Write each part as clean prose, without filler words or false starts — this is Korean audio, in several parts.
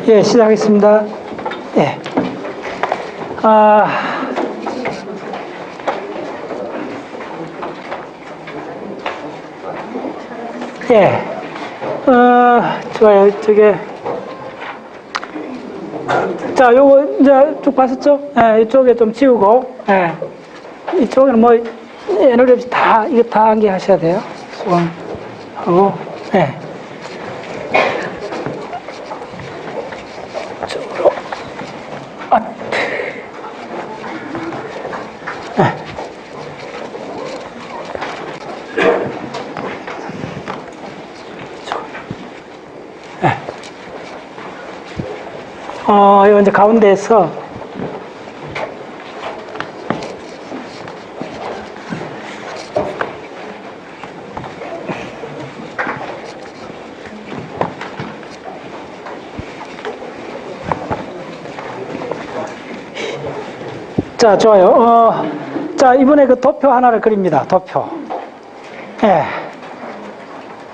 예, 시작하겠습니다. 예. 예. 좋아요. 자, 요거 이제 쭉 봤었죠? 예, 이쪽에 좀 지우고, 예. 이쪽에는 뭐, 에너지 없이 이거 다 암기하셔야 돼요. 수강하고, 예. 이쪽으로. 이거 이제 가운데에서 자, 좋아요. 자, 이번에 그 도표 하나를 그립니다. 도표. 예.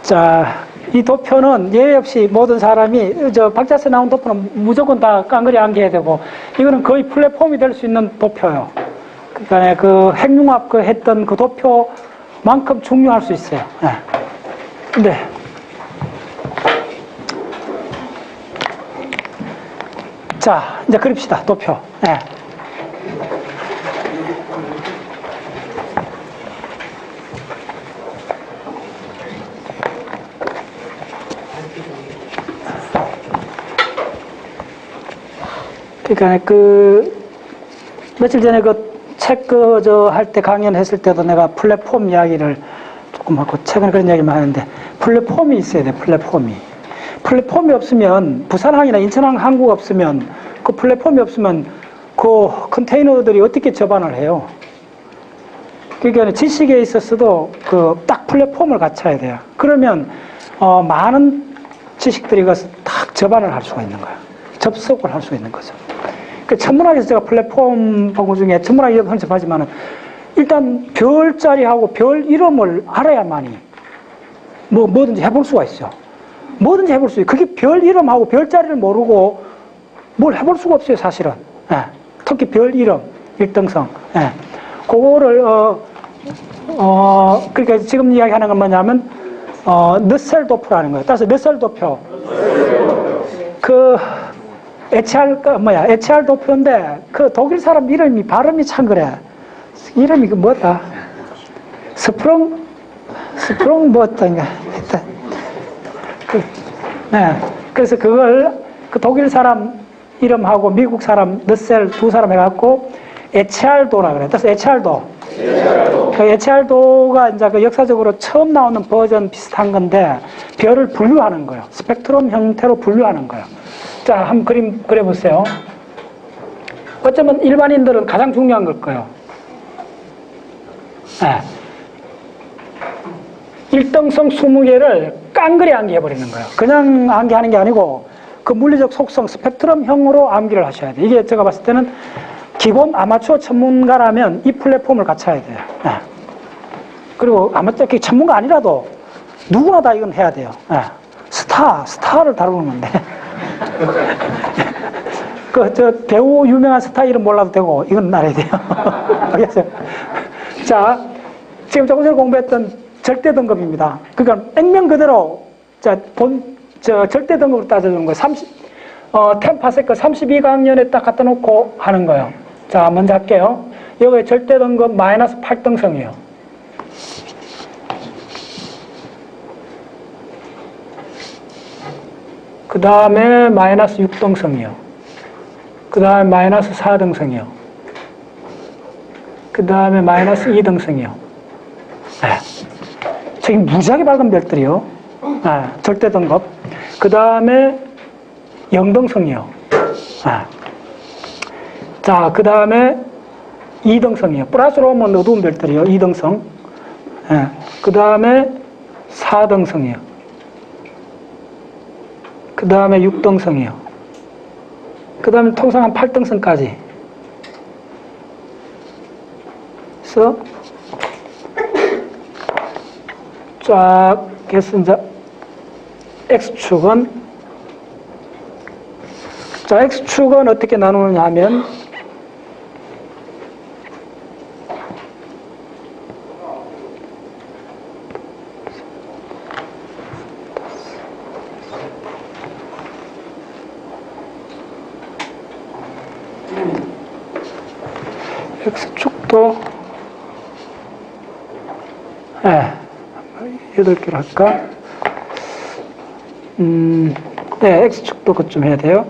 자, 이 도표는 예외 없이 모든 사람이 박자세 나온 도표는 무조건 다 깡그리 암기해야 되고, 이거는 거의 플랫폼이 될 수 있는 도표예요. 그러니까 그 핵융합 했던 그 도표만큼 중요할 수 있어요. 예. 근데 자, 이제 그립시다. 도표. 예. 그러니까 며칠 전에 책 할 때 강연했을 때도 내가 플랫폼 이야기를 조금 하고, 최근에 그런 이야기만 하는데, 플랫폼이 있어야 돼. 플랫폼이 없으면, 부산항이나 인천항 항구가 없으면, 그 플랫폼이 없으면 그 컨테이너들이 어떻게 접안을 해요? 그러니까 지식에 있어서도 딱 플랫폼을 갖춰야 돼요. 그러면 많은 지식들이 가서 딱 접안을 할 수가 있는 거야. 접속을 할 수 있는 거죠. 그 천문학에서 제가 플랫폼 본거 중에, 천문학이 편집하지만은 일단 별자리하고 별 이름을 알아야만이 뭐든지 해볼 수가 있어. 뭐든지 해볼 수 있어요. 그게 별 이름하고 별자리를 모르고 뭘 해볼 수가 없어요, 사실은. 예. 특히 별 이름, 일등성. 예. 그거를 그러니까 지금 이야기하는 건 뭐냐면 너셀도표라는 거예요. 따라서 너셀도표. HR 도표인데, 독일 사람 이름이, 발음이 참 그래. 이름이 뭐다? 스프롱 뭐였던가. 네. 그래서 그걸, 독일 사람 이름하고 미국 사람, 너셀 두 사람 해갖고, HR도라 그래. 그래서 HR도. HR도가 이제 역사적으로 처음 나오는 버전 비슷한 건데, 별을 분류하는 거예요. 스펙트럼 형태로 분류하는 거예요. 자, 한번 그림 그려보세요. 어쩌면 일반인들은 가장 중요한 걸 거예요. 네. 일등성 20개를 깡그리 암기해버리는 거예요. 그냥 암기하는 게 아니고, 그 물리적 속성, 스펙트럼형으로 암기를 하셔야 돼요. 이게 제가 봤을 때는 기본 아마추어 전문가라면 이 플랫폼을 갖춰야 돼요. 네. 그리고 아마추어 전문가 아니라도 누구나 다 이건 해야 돼요. 네. 스타를 다루는 건데. 배우 유명한 스타 이름 몰라도 되고, 이건 알아야 돼요. 알겠어요? 자, 지금 조금 전에 공부했던 절대 등급입니다. 그러니까 액면 그대로, 절대 등급으로 따져주는 거예요. 10파세크 32강연에 딱 갖다 놓고 하는 거예요. 자, 먼저 할게요. 여기 절대 등급 마이너스 8등성이에요. 그 다음에 마이너스 6등성이요. 그 다음에 마이너스 4등성이요. 그 다음에 마이너스 2등성이요. 네. 저기 무지하게 밝은 별들이요. 네. 절대 등급. 그 다음에 0등성이요. 네. 자, 그 다음에 2등성이요. 플러스로 오면 어두운 별들이요. 2등성. 네. 그 다음에 4등성이요. 그 다음에 6등성이요. 그 다음에 통상 한 8등성까지. 그래서 쫙 해서 이제 X축은 자, X축은 어떻게 나누느냐 하면, X축도, 8개로 할까? X축도 그쯤 해야 돼요.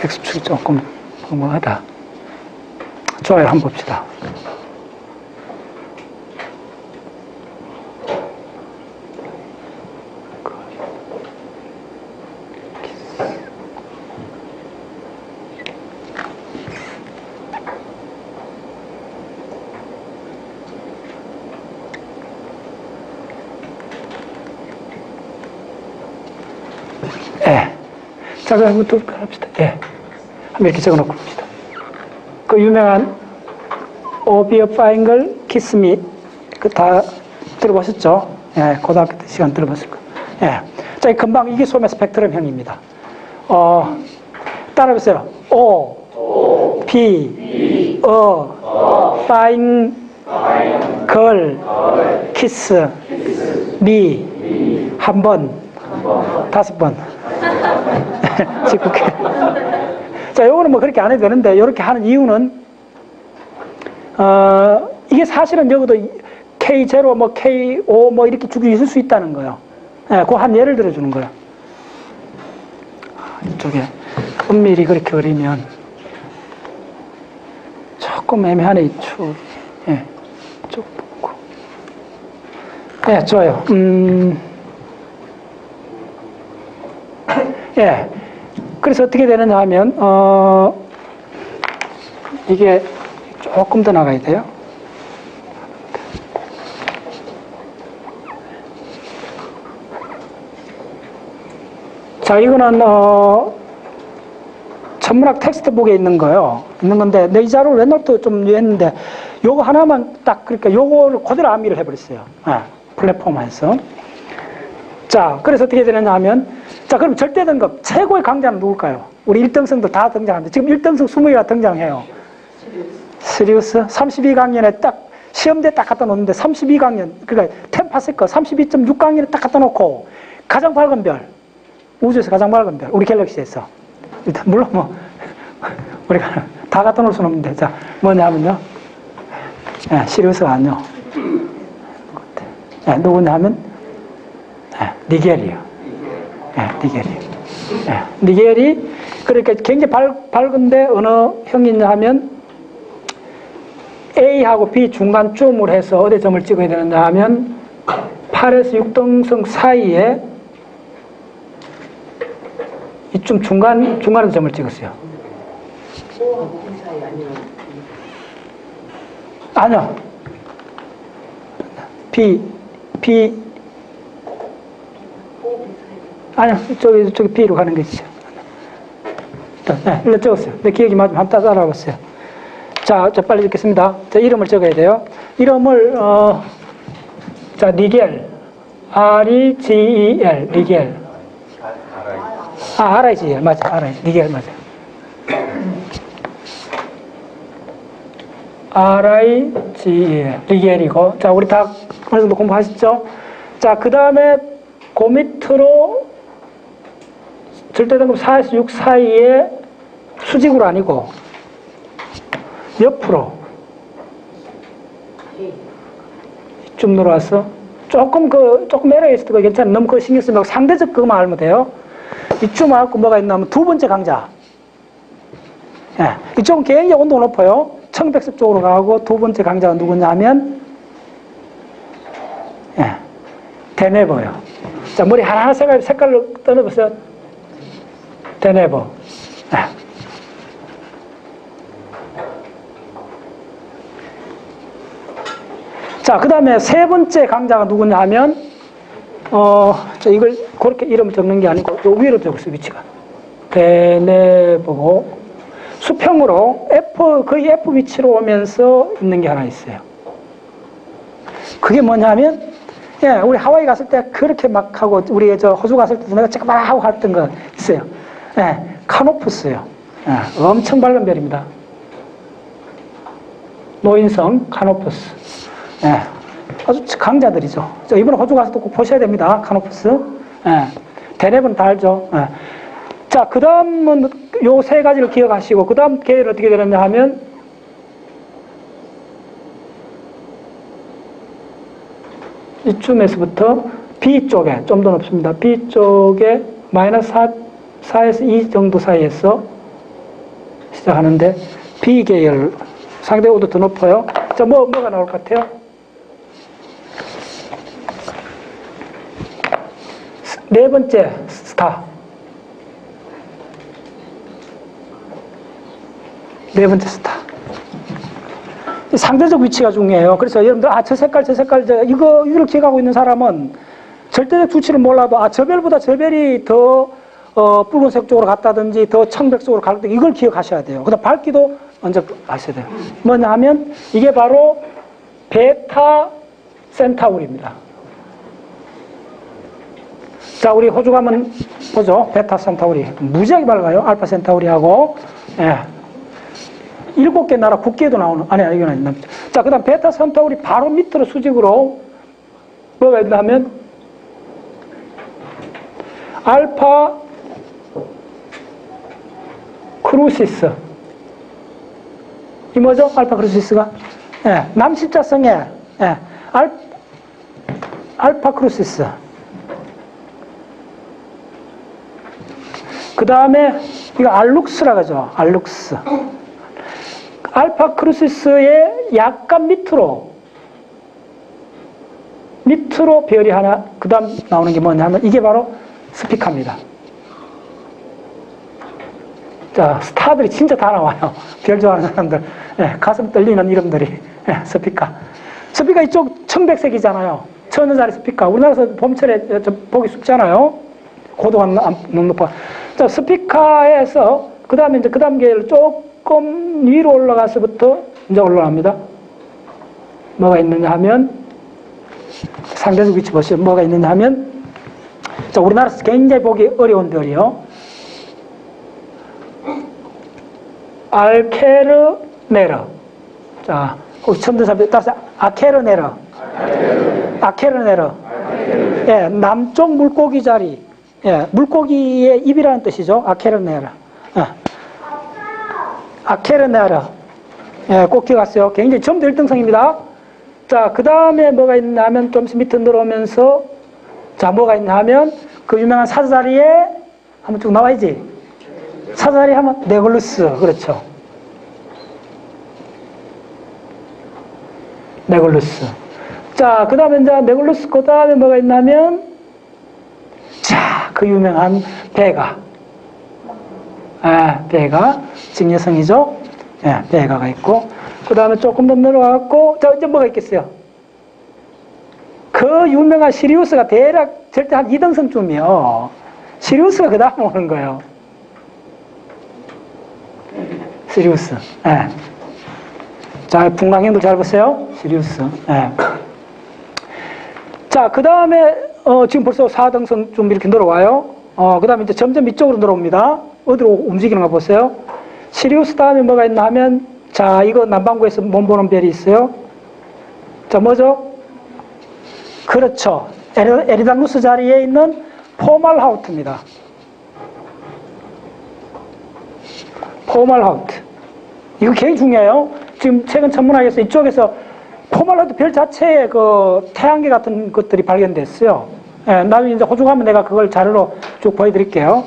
X축이 조금 엉망하다. 좋아요, 한번 봅시다. 자, 그럼 한번 또 합시다. 한번 이렇게 적어 놓고 봅시다. 그 유명한 Be a fine girl, kiss me. 그 다 들어보셨죠? 고등학교 때 시간 들어봤을 거예요. 자, 금방 이게 소매 스펙트럼형입니다. 따라해보세요. O, P, fine girl, kiss me. 한 번, 5번. 직국해. 자, 요거는 뭐 그렇게 안 해도 되는데, 요렇게 하는 이유는, 이게 사실은 적어도 K0, 뭐 K5, 뭐 이렇게 주기 있을 수 있다는 거예요. 그 한 예를 들어주는 거예요. 이쪽에 은밀히 그렇게 그리면 조금 애매하네, 이 축. 쭉 붙고. 좋아요. 그래서 어떻게 되느냐 하면, 이게 조금 더 나가야 돼요. 자, 이거는, 천문학 텍스트북에 있는 거예요. 있는 건데, 내 이 자료를 옛날부터 좀 했는데, 요거 하나만 딱, 그러니까 요거를 그대로 암기를 해버렸어요. 플랫폼에서. 자, 그래서 어떻게 되느냐 하면, 자, 그럼 절대 등급 최고의 강자는 누굴까요? 우리 1등생도 다 등장하는데, 지금 1등생 20개가 등장해요. 시리우스? 32강년에 딱, 시험대 딱 갖다 놓는데, 32강년, 그러니까 템파세커 32.6강년에 딱 갖다 놓고, 가장 밝은 별, 우주에서 가장 밝은 별, 우리 갤럭시에서. 일단, 물론 뭐, 우리가 다 갖다 놓을 수는 없는데, 자, 뭐냐면요. 시리우스가 아니요. 누구냐면, 니겔이요. 니겔이. 니겔이, 그러니까 굉장히 밝은데 어느 형이냐 하면, A하고 B 중간쯤을 해서 어디 점을 찍어야 되느냐 하면, 8에서 6등성 사이에 이쯤 중간에 점을 찍었어요. 아니요. B, 아니요. 저기 B로 가는 게 있죠. 일단 적었어요. 내 기억이 맞으면 한번 따라해보세요. 자, 빨리 적겠습니다. 자, 이름을 적어야 돼요. 이름을, 자, 니겔. R-E-G-E-L. 니겔. R-I-G-E-L. 맞아. R-I-G. 니겔 맞아. R-I-G-E-L. 니겔이고. 자, 우리 다 어느 정도 공부하셨죠? 자, 그 다음에 그 밑으로 절대등급 4에서 6 사이에 수직으로 아니고 옆으로 좀 내려와서 조금 에러가 있을 때가 괜찮아. 너무 그거 신경 쓰지 말고 상대적 그거만 알면 돼요. 이쯤 하고 뭐가 있냐면 두 번째 강자. 이쪽은 굉장히 온도가 높아요. 청백색 쪽으로 가고 두 번째 강자가 누구냐 하면 데네버요. 자, 머리 하나하나 색깔로 떠내보세요. 데네버. 자, 그 다음에 세 번째 강자가 누구냐 하면, 이걸 그렇게 이름을 적는 게 아니고, 요 위로 적었어요, 위치가. 데네버고, 수평으로 거의 F 위치로 오면서 있는 게 하나 있어요. 그게 뭐냐면, 예, 우리 하와이 갔을 때 그렇게 막 하고, 우리 호주 갔을 때도 내가 잠깐만 하고 했던 거 있어요. 예, 카노푸스요. 예, 엄청 밝은 별입니다. 노인성 카노푸스. 예, 아주 강자들이죠. 이번에 호주 가서도 꼭 보셔야 됩니다. 카노푸스. 예, 대랩은 다 알죠. 예. 자, 그 다음은 요 세 가지를 기억하시고, 그 다음 계획이 어떻게 되느냐 하면, 이쯤에서부터 B 쪽에, 좀 더 높습니다. B 쪽에 마이너스 4에서 2 정도 사이에서 시작하는데, B 계열, 상대 오도 더 높아요. 자, 뭐가 나올 것 같아요? 네 번째 스타. 네 번째 스타. 상대적 위치가 중요해요. 그래서 여러분들, 저 색깔, 이걸 기억하고 있는 사람은 절대적 수치를 몰라도, 저 별보다 저 별이 더, 붉은색 쪽으로 갔다든지, 더 청백 쪽으로 갔다든지, 이걸 기억하셔야 돼요. 그 다음 밝기도 먼저 아셔야 돼요. 뭐냐 하면, 이게 바로 베타 센타우리입니다. 자, 우리 호주 가면 보죠. 베타 센타우리. 무지하게 밝아요. 알파 센타우리하고, 예. 7개 나라 국기에도 나오는, 이건 아니다. 자, 그 다음 베타 센타우리 바로 밑으로 수직으로 뭐가 있나 하면, 알파 크루시스. 이 뭐죠? 알파 크루시스가? 예, 남십자성에, 예, 알파 크루시스. 그 다음에, 이거 알룩스라고 하죠. 알룩스. 알파 크루시스의 약간 밑으로 별이 하나, 그 다음 나오는 게 뭐냐면, 이게 바로 스피카입니다. 자, 스타들이 진짜 다 나와요. 별 좋아하는 사람들. 예, 가슴 떨리는 이름들이. 예, 스피카. 스피카 이쪽 청백색이잖아요. 천원짜리 스피카. 우리나라에서 봄철에 보기 쉽잖아요. 고도가 너무 높아. 자, 스피카에서, 그 다음에 이제 그 다음 계열 조금 위로 올라가서부터 이제 올라갑니다. 뭐가 있느냐 하면, 상대적 위치 보시면 뭐가 있느냐 하면, 자, 우리나라에서 굉장히 보기 어려운 별이요. 알케르네르. 자, 거기 처음 듣는 사람들 따라서 아케르네르. 아케르네르. 예, 남쪽 물고기 자리. 예, 물고기의 입이라는 뜻이죠. 아케르네르. 예. 아케르네르. 예, 꼭 기억하세요. 굉장히 처음부터 1등성입니다. 자, 그 다음에 뭐가 있냐 하면 좀 밑에 내려오면서, 자, 뭐가 있냐 하면 그 유명한 사자리에 한번 쭉 나와야지. 사자리 하면 네글루스. 그렇죠. 네글루스. 자, 그 다음에 이제 네글루스 그 다음에 뭐가 있냐면, 자, 그 유명한 베가. 베가. 직녀성이죠. 예, 베가가 있고. 그 다음에 조금 더 내려가고, 자, 이제 뭐가 있겠어요? 그 유명한 시리우스가 대략 절대 한 2등성쯤이요. 시리우스가 그 다음 오는 거예요. 시리우스. 예. 자, 풍랑형도 잘 보세요. 시리우스. 예. 자, 그 다음에, 지금 벌써 4등성 좀 이렇게 내려와요. 그 다음에 이제 점점 이쪽으로 내려옵니다. 어디로 움직이는 거 보세요. 시리우스 다음에 뭐가 있나 하면, 자, 이거 남반구에서 못 보는 별이 있어요. 자, 뭐죠? 그렇죠. 에리다누스 자리에 있는 포말하우트입니다. 포말하우트. 이거 굉장히 중요해요. 지금 최근 천문학에서 이쪽에서 포말하우트 별 자체에 그 태양계 같은 것들이 발견됐어요. 예, 나중에 이제 호주 가면 내가 그걸 자료로 쭉 보여드릴게요.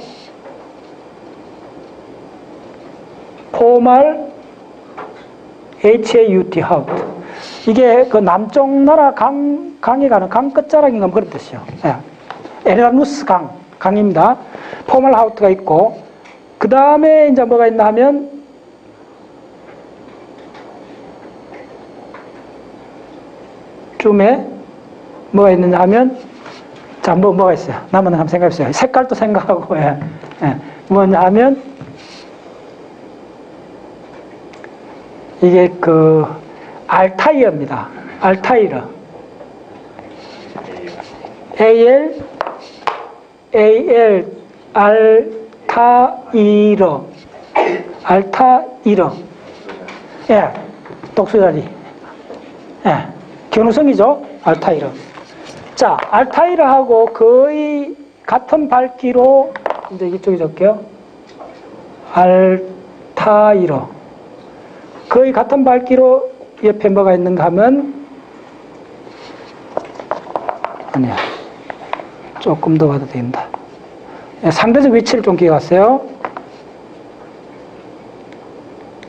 포말 HAUT, 하우트. 이게 그 남쪽 나라 강에 가는 강 끝자락인가 뭐 그런 뜻이요. 예. 에르다누스 강입니다. 포말 하우트가 있고, 그 다음에 이제 뭐가 있나 하면, 쯤에 뭐가 있느냐 하면, 자, 뭐가 있어요? 남은 한번 생각해보세요. 색깔도 생각하고, 예. 예. 뭐냐 하면, 이게 그 알타이어입니다. 알타이어. AL 알타이러. 알타이러. 예, 독수자리. 예, 견우성이죠. 알타이러. 자, 알타이러하고 거의 같은 밝기로 이제 이쪽에 적게요. 알타이러. 거의 같은 밝기로 옆에 뭐가 있는가 하면 아니야. 조금 더 봐도 된다. 예, 상대적 위치를 좀 기억하세요.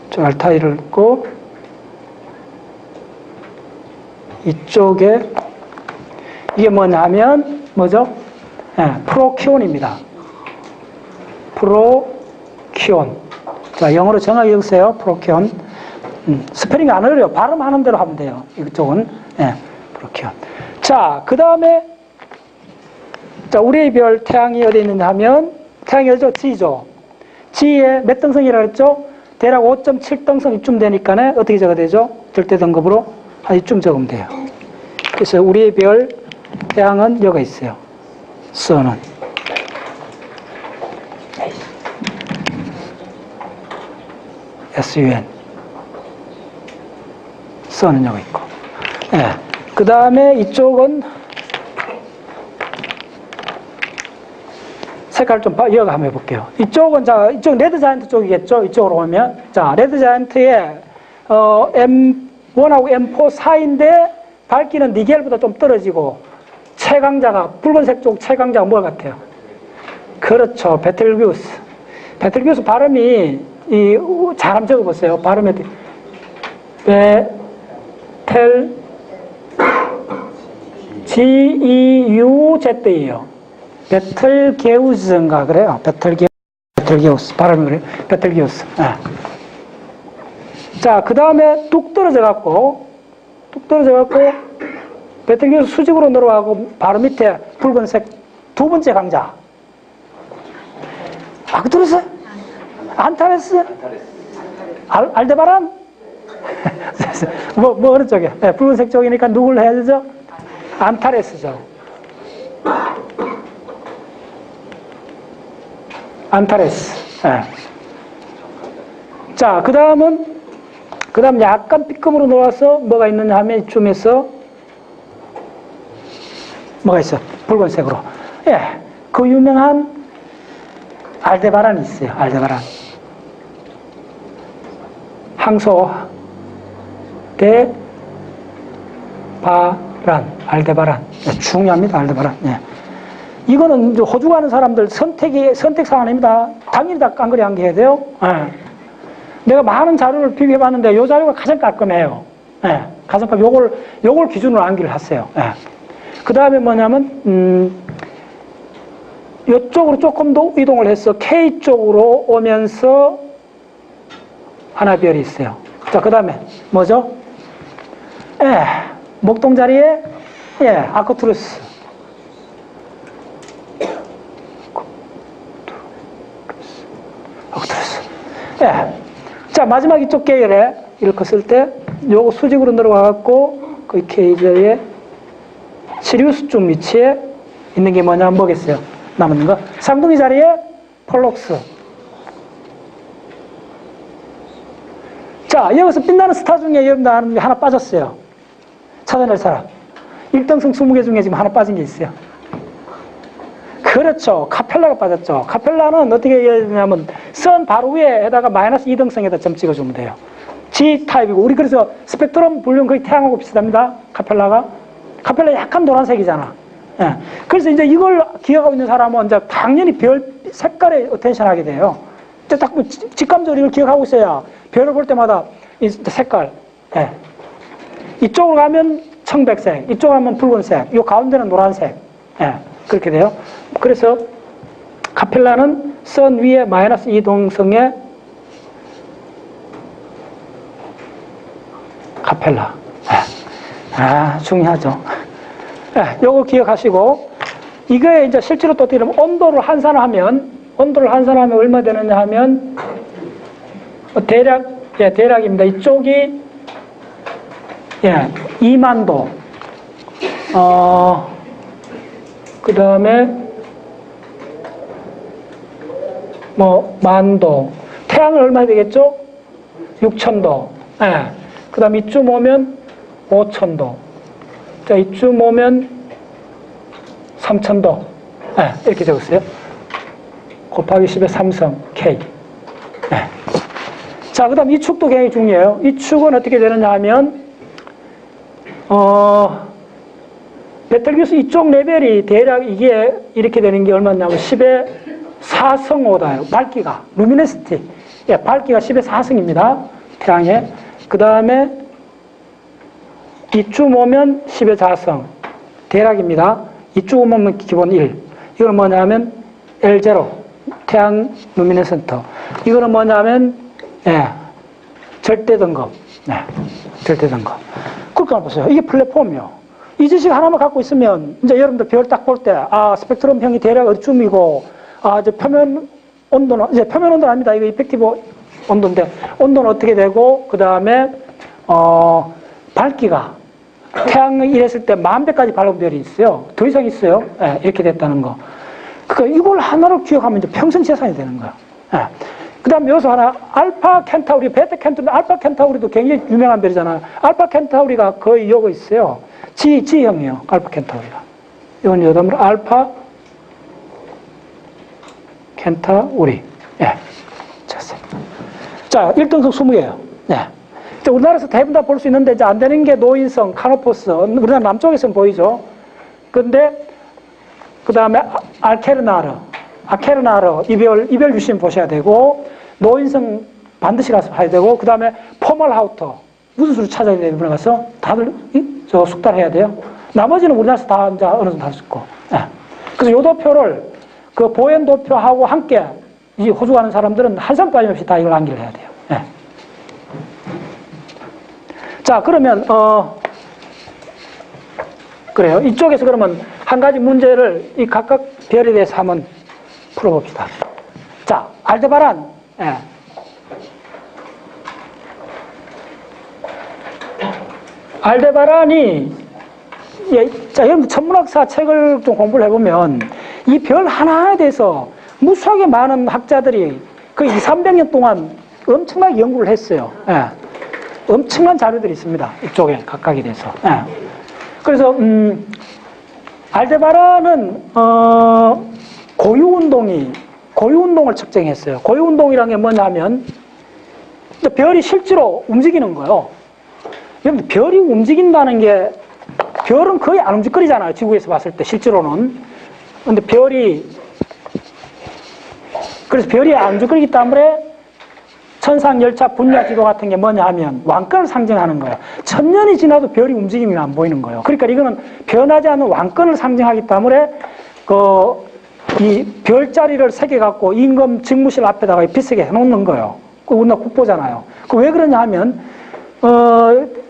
저 알타이를 있고 이쪽에 이게 뭐냐면 뭐죠? 예, 프로키온입니다. 프로키온. 자, 영어로 정확히 읽으세요. 프로키온. 스페링이 안 어려워요. 발음하는 대로 하면 돼요. 이쪽은. 예, 프로키온. 자, 그 다음에 자, 우리의 별 태양이 어디 있느냐 하면 태양이 어디죠? G죠. G에 몇 등성이라고 했죠? 대략 5.7등성 이쯤 되니까 어떻게 적어야 되죠? 절대 등급으로 한 이쯤 적으면 돼요. 그래서 우리의 별 태양은 여기 있어요. 선은 SUN. 선은 여기 있고. 예. 그 다음에 이쪽은 색깔 좀 이어가 한번 해볼게요. 이쪽은 자, 이쪽 레드 자이언트 쪽이겠죠? 이쪽으로 오면. 자, 레드 자이언트에 M1하고 M4 사이인데 밝기는 니겔보다 좀 떨어지고 최강자가 붉은색 쪽 최강자가 뭐 같아요? 그렇죠. 베텔기우스. 베텔기우스 발음이 잘 한번 적어보세요. 발음에 베텔 GEUZ예요. 베텔게우스인가 그래요. 베텔게우스 발음이 그래요. 베텔게우스. 네. 자, 그 다음에 뚝 떨어져 갖고 베텔게우스 수직으로 내려가고 바로 밑에 붉은색 두 번째 강자. 아, 그 들었어요? 안타레스? 알데바란? 뭐 어느 쪽이야? 네, 붉은색 쪽이니까 누굴 해야 되죠? 안타레스죠. 안타레스. 네. 자, 그 다음 약간 B급으로 놓아서 뭐가 있느냐 하면 이쯤에서 뭐가 있어? 붉은색으로. 예. 그 유명한 알데바란이 있어요. 알데바란. 항소 데바란. 알데바란. 예, 중요합니다. 알데바란. 예. 이거는 호주 가는 사람들 선택 사안입니다. 당연히 다 깡그리 암기해야 돼요. 예. 내가 많은 자료를 비교해 봤는데 이 자료가 가장 깔끔해요. 예. 가장 깔끔. 요걸 기준으로 암기를 하세요. 예. 그 다음에 뭐냐면, 이쪽으로 조금 더 이동을 해서 K 쪽으로 오면서 하나별이 있어요. 자, 그 다음에 뭐죠? 예. 목동 자리에, 예. 아크투루스. 예. 자, 마지막 이쪽 계열에 이렇게 쓸 때 요거 수직으로 내려와갖고 그 K자리에 시리우스쯤 위치에 있는 게 뭐냐 뭐겠어요? 남은 거. 쌍둥이 자리에 폴록스. 자, 여기서 빛나는 스타 중에 여러분들 하나 빠졌어요. 찾아낼 사람. 1등성 20개 중에 지금 하나 빠진 게 있어요. 그렇죠. 카펠라가 빠졌죠. 카펠라는 어떻게 해야 되냐면 선 바로 위에다가 마이너스 2등성에다 점 찍어주면 돼요. G타입이고 우리 그래서 스펙트럼 분류는 거의 태양하고 비슷합니다. 카펠라 약간 노란색이잖아. 예. 그래서 이제 이걸 기억하고 있는 사람은 이제 당연히 별 색깔에 어텐션 하게 돼요. 딱 직감적으로 이걸 기억하고 있어야 별을 볼 때마다 이 색깔. 예. 이쪽으로 가면 청백색, 이쪽으로 가면 붉은색, 이 가운데는 노란색. 예. 그렇게 돼요. 그래서 카펠라는 선 위에 마이너스 2등성의 카펠라. 중요하죠. 요거 기억하시고, 이거에 이제 실제로 또 어떻게 되면 온도를 환산하면 얼마 되느냐 하면, 대략 예, 대략입니다. 이쪽이, 예, 2만도. 그 다음에, 만도. 태양은 얼마 되겠죠? 6천도. 예. 그 다음 이쯤 오면 5천도. 자, 이쯤 오면 3천도. 예, 이렇게 적었어요. 곱하기 10의 3성 K. 예. 자, 그 다음 이 축도 굉장히 중요해요. 이 축은 어떻게 되느냐 하면, 베텔기우스 이쪽 레벨이 대략 이게 이렇게 되는 게 얼마냐면 10의 4성오다예요. 밝기가. 루미네시티. 예, 밝기가 10의 4성입니다. 태양에. 그 다음에 이쯤 오면 10의 4성. 대략입니다. 이쯤 오면 기본 1. 이건 뭐냐면 L0. 태양 루미네센터. 이거는 뭐냐면, 예, 절대 등급. 네, 절대 등급. 그렇게 보세요. 이게 플랫폼이요. 이 지식 하나만 갖고 있으면, 이제 여러분들 별 딱 볼 때, 스펙트럼형이 대략 어디쯤이고, 이제 표면 온도는, 이제 표면 온도는 아닙니다. 이거 이펙티브 온도인데, 온도는 어떻게 되고, 그 다음에, 밝기가, 태양이 이랬을 때 10,000배까지 밝은 별이 있어요. 더 이상 있어요. 예, 이렇게 됐다는 거. 그러니까 이걸 하나로 기억하면 이제 평생 재산이 되는 거야. 예. 그 다음에 여기서 하나, 알파 켄타우리, 베타 켄타우리, 알파 켄타우리도 굉장히 유명한 별이잖아요. 알파 켄타우리가 거의 여기 있어요. G형이에요. 알파 켄타우리가. 이건 여담으로 알파 켄타우리. 예. 자, 1등석 20개예요. 예. 우리나라에서 대부분 다 볼 수 있는데, 이제 안 되는 게 노인성, 카노포스. 우리나라 남쪽에서는 보이죠. 근데, 그 다음에 아케르나르, 이별 유심 보셔야 되고, 노인성 반드시 가서 봐야 되고, 그 다음에 포멀하우터, 무슨 수를 찾아야 돼요, 이번에 가서? 다들, 숙달해야 돼요. 나머지는 우리나라에서 다 이제 어느 정도 할 수 있고. 예. 그래서 요 도표를, 그 보행 도표하고 함께, 이 호주 가는 사람들은 한 쌍 빠짐없이 다 이걸 암기를 해야 돼요. 예. 자, 그러면, 그래요. 이쪽에서 그러면 한 가지 문제를 이 각각 별에 대해서 한번 풀어봅시다. 자, 알데바란. 예. 알데바란이, 예, 자, 여러분 천문학사 책을 좀 공부를 해보면 이 별 하나하나에 대해서 무수하게 많은 학자들이 그 200~300년 동안 엄청나게 연구를 했어요. 예. 엄청난 자료들이 있습니다. 이쪽에 각각에 대해서. 예. 그래서 알데바란은 고유운동을 측정했어요. 고유운동이라는 게 뭐냐면 별이 실제로 움직이는 거예요. 여러분 별이 움직인다는 게 별은 거의 안 움직거리잖아요. 지구에서 봤을 때 실제로는. 근데 그래서 별이 안 움직이기 때문에 천상 열차 분야 지도 같은 게 뭐냐 하면 왕권을 상징하는 거예요. 1000년이 지나도 별이 움직임이 안 보이는 거예요. 그러니까 이거는 변하지 않는 왕권을 상징하기 때문에 이 별자리를 새겨갖고 임금 직무실 앞에다가 비싸게 해놓는 거예요. 그 우리나라 국보잖아요. 그 왜 그러냐 하면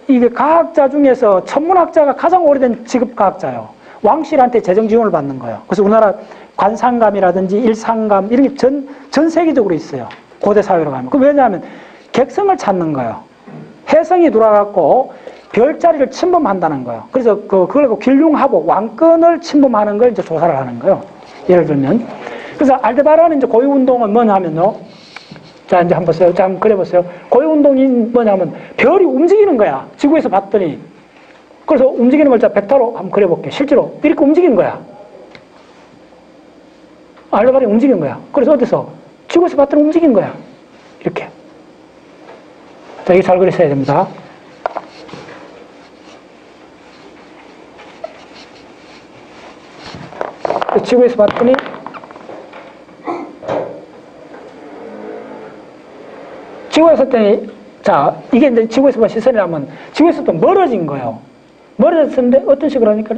이게 과학자 중에서 천문학자가 가장 오래된 직업 과학자예요. 왕실한테 재정 지원을 받는 거예요. 그래서 우리나라 관상감이라든지 일상감 이런 게 전 세계적으로 있어요. 고대 사회로 가면. 왜냐하면 객성을 찾는 거예요. 해성이 돌아갔고 별자리를 침범한다는 거예요. 그래서 그걸 길흉하복, 왕권을 침범하는 걸 이제 조사를 하는 거예요. 예를 들면. 그래서 알데바란은 이제 고유운동은 뭐냐면요. 자, 이제 한번 보세요. 자, 한번 그려보세요. 고유운동이 뭐냐면 별이 움직이는 거야. 지구에서 봤더니. 그래서 움직이는 걸 자, 벡터로 한번 그려볼게요. 실제로 이렇게 움직이는 거야. 알데바란이 움직이는 거야. 그래서 어디서? 지구에서 봤더니 움직이는 거야. 이렇게. 자, 이게 잘 그리셔야 됩니다. 지구에서 봤더니 지구에서 봤더니 자, 이게 이제 지구에서 본 시선이라면 지구에서 또 멀어진 거예요. 멀어졌는데 어떤 식으로 하니까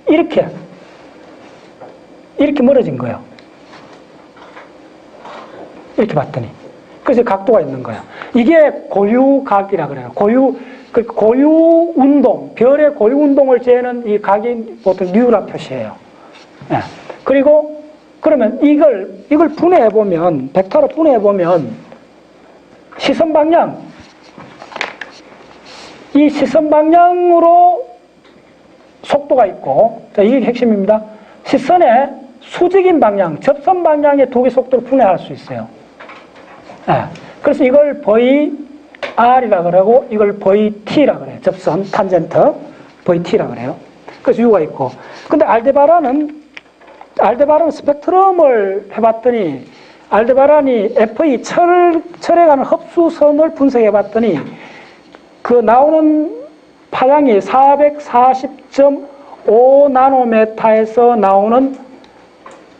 이렇게 멀어진 거예요. 이렇게 봤더니. 그래서 각도가 있는 거야. 이게 고유각이라 그래요. 고유운동, 별의 고유운동을 재는 이 각이 보통 뉴라 표시예요. 예. 그리고, 그러면 이걸 분해해보면, 벡터로 분해해보면, 시선 방향. 이 시선 방향으로 속도가 있고, 자, 이게 핵심입니다. 시선의 수직인 방향, 접선 방향의 두 개 속도로 분해할 수 있어요. 네. 그래서 이걸 VR이라 그러고, 이걸 VT라 그래요. 접선, 탄젠트, VT라 그래요. 그래서 이유가 있고. 근데 알데바란은 스펙트럼을 해봤더니, 알데바란이 FE, 철에 가는 흡수선을 분석해봤더니, 그 나오는 파장이 440.5 나노메타에서 나오는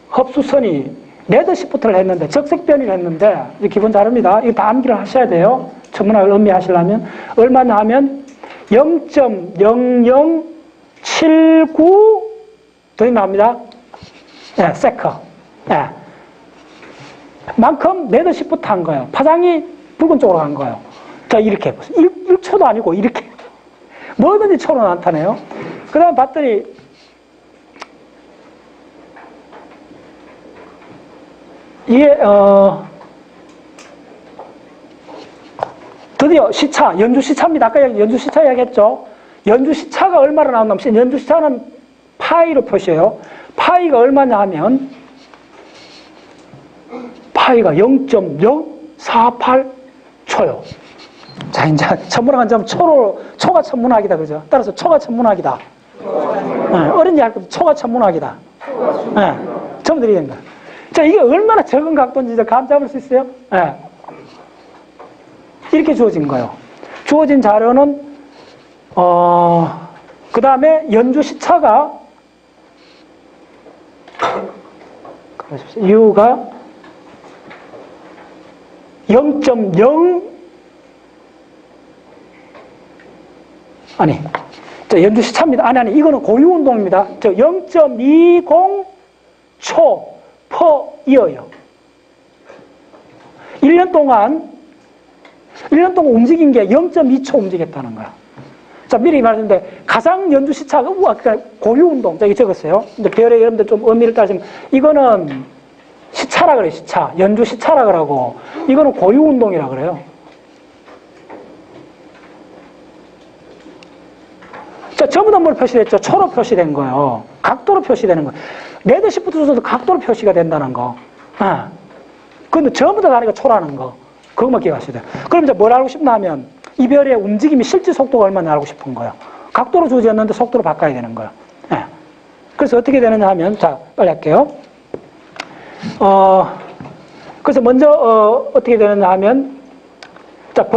흡수선이 레드시프트를 했는데, 적색변이를 했는데, 기본 자료입니다. 이거 다 암기를 하셔야 돼요. 천문학을 음미하시려면. 얼마나 하면 0.0079 더 나옵니다. 네, 세커. 네. 만큼 레드시프트 한 거예요. 파장이 붉은 쪽으로 간 거예요. 자, 이렇게. 1초도 아니고, 이렇게. 뭐든지 초로 나타내요. 그 다음 봤더니, 이게, 드디어 시차, 연주 시차입니다. 아까 연주 시차 이야기했죠? 연주 시차가 얼마나 나온다면, 연주 시차는 파이로 표시해요. 파이가 얼마냐 하면, 파이가 0.048초요. 자, 이제 천문학은 좀 초가 천문학이다, 그죠? 따라서 초가 천문학이다. 네, 어린이 할 때 초가 천문학이다. 네, 처음 드리는 거야. 자, 이게 얼마나 적은 각도인지 감 잡을 수 있어요? 네. 이렇게 주어진 거예요. 주어진 자료는, 그 다음에 연주 시차가, U가 0.0 아니, 연주 시차입니다. 아니, 이거는 고유 운동입니다. 0.20초 per year요. 1년 동안 움직인 게 0.2초 움직였다는 거야. 자, 미리 말했는데, 가상 연주 시차가, 그러니까 고유 운동, 저기 적었어요. 근데 별에 여러분들 좀 의미를 따지면, 이거는 시차라 그래요, 시차. 연주 시차라 그러고, 이거는 고유 운동이라 그래요. 자, 전부 다 뭘 표시됐죠? 초로 표시된 거예요. 각도로 표시되는 거예요. 레드시프트 순서도 각도로 표시가 된다는 거. 아. 근데 전부 다 다르니까 초라는 거. 그것만 기억하셔야 돼요. 그럼 이제 뭘 알고 싶나 하면, 이 별의 움직임이 실제 속도가 얼마나 알고 싶은 거예요. 각도로 주어졌는데 속도로 바꿔야 되는 거예요. 예. 그래서 어떻게 되느냐 하면, 자, 빨리 할게요. 그래서 먼저, 어떻게 되느냐 하면, 자,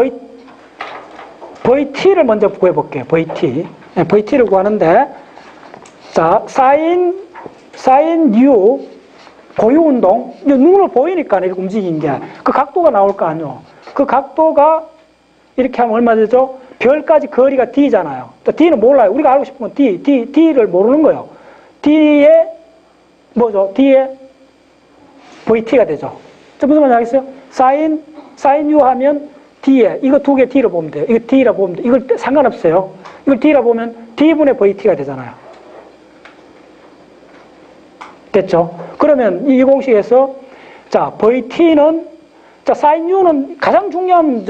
VT를 먼저 구해볼게요. VT. 네, VT를 구하는데, 자, 사인 U, 고유운동, 눈으로 보이니까 이렇게 움직인 게, 그 각도가 나올 거 아니에요. 그 각도가 이렇게 하면 얼마 되죠? 별까지 거리가 D잖아요. D는 몰라요. 우리가 알고 싶은 건 D를 모르는 거예요. D에, 뭐죠? D에 VT가 되죠. 무슨 말인지 알겠어요? 사인 U 하면 D에, 이거 두 개 D로 보면 돼요. 이거 D라 보면 돼요. 이걸 상관없어요. 이걸 D라 보면 D분의 VT가 되잖아요. 됐죠? 그러면 이 공식에서, 자, VT는, 자, 사인 U는 가장 중요한,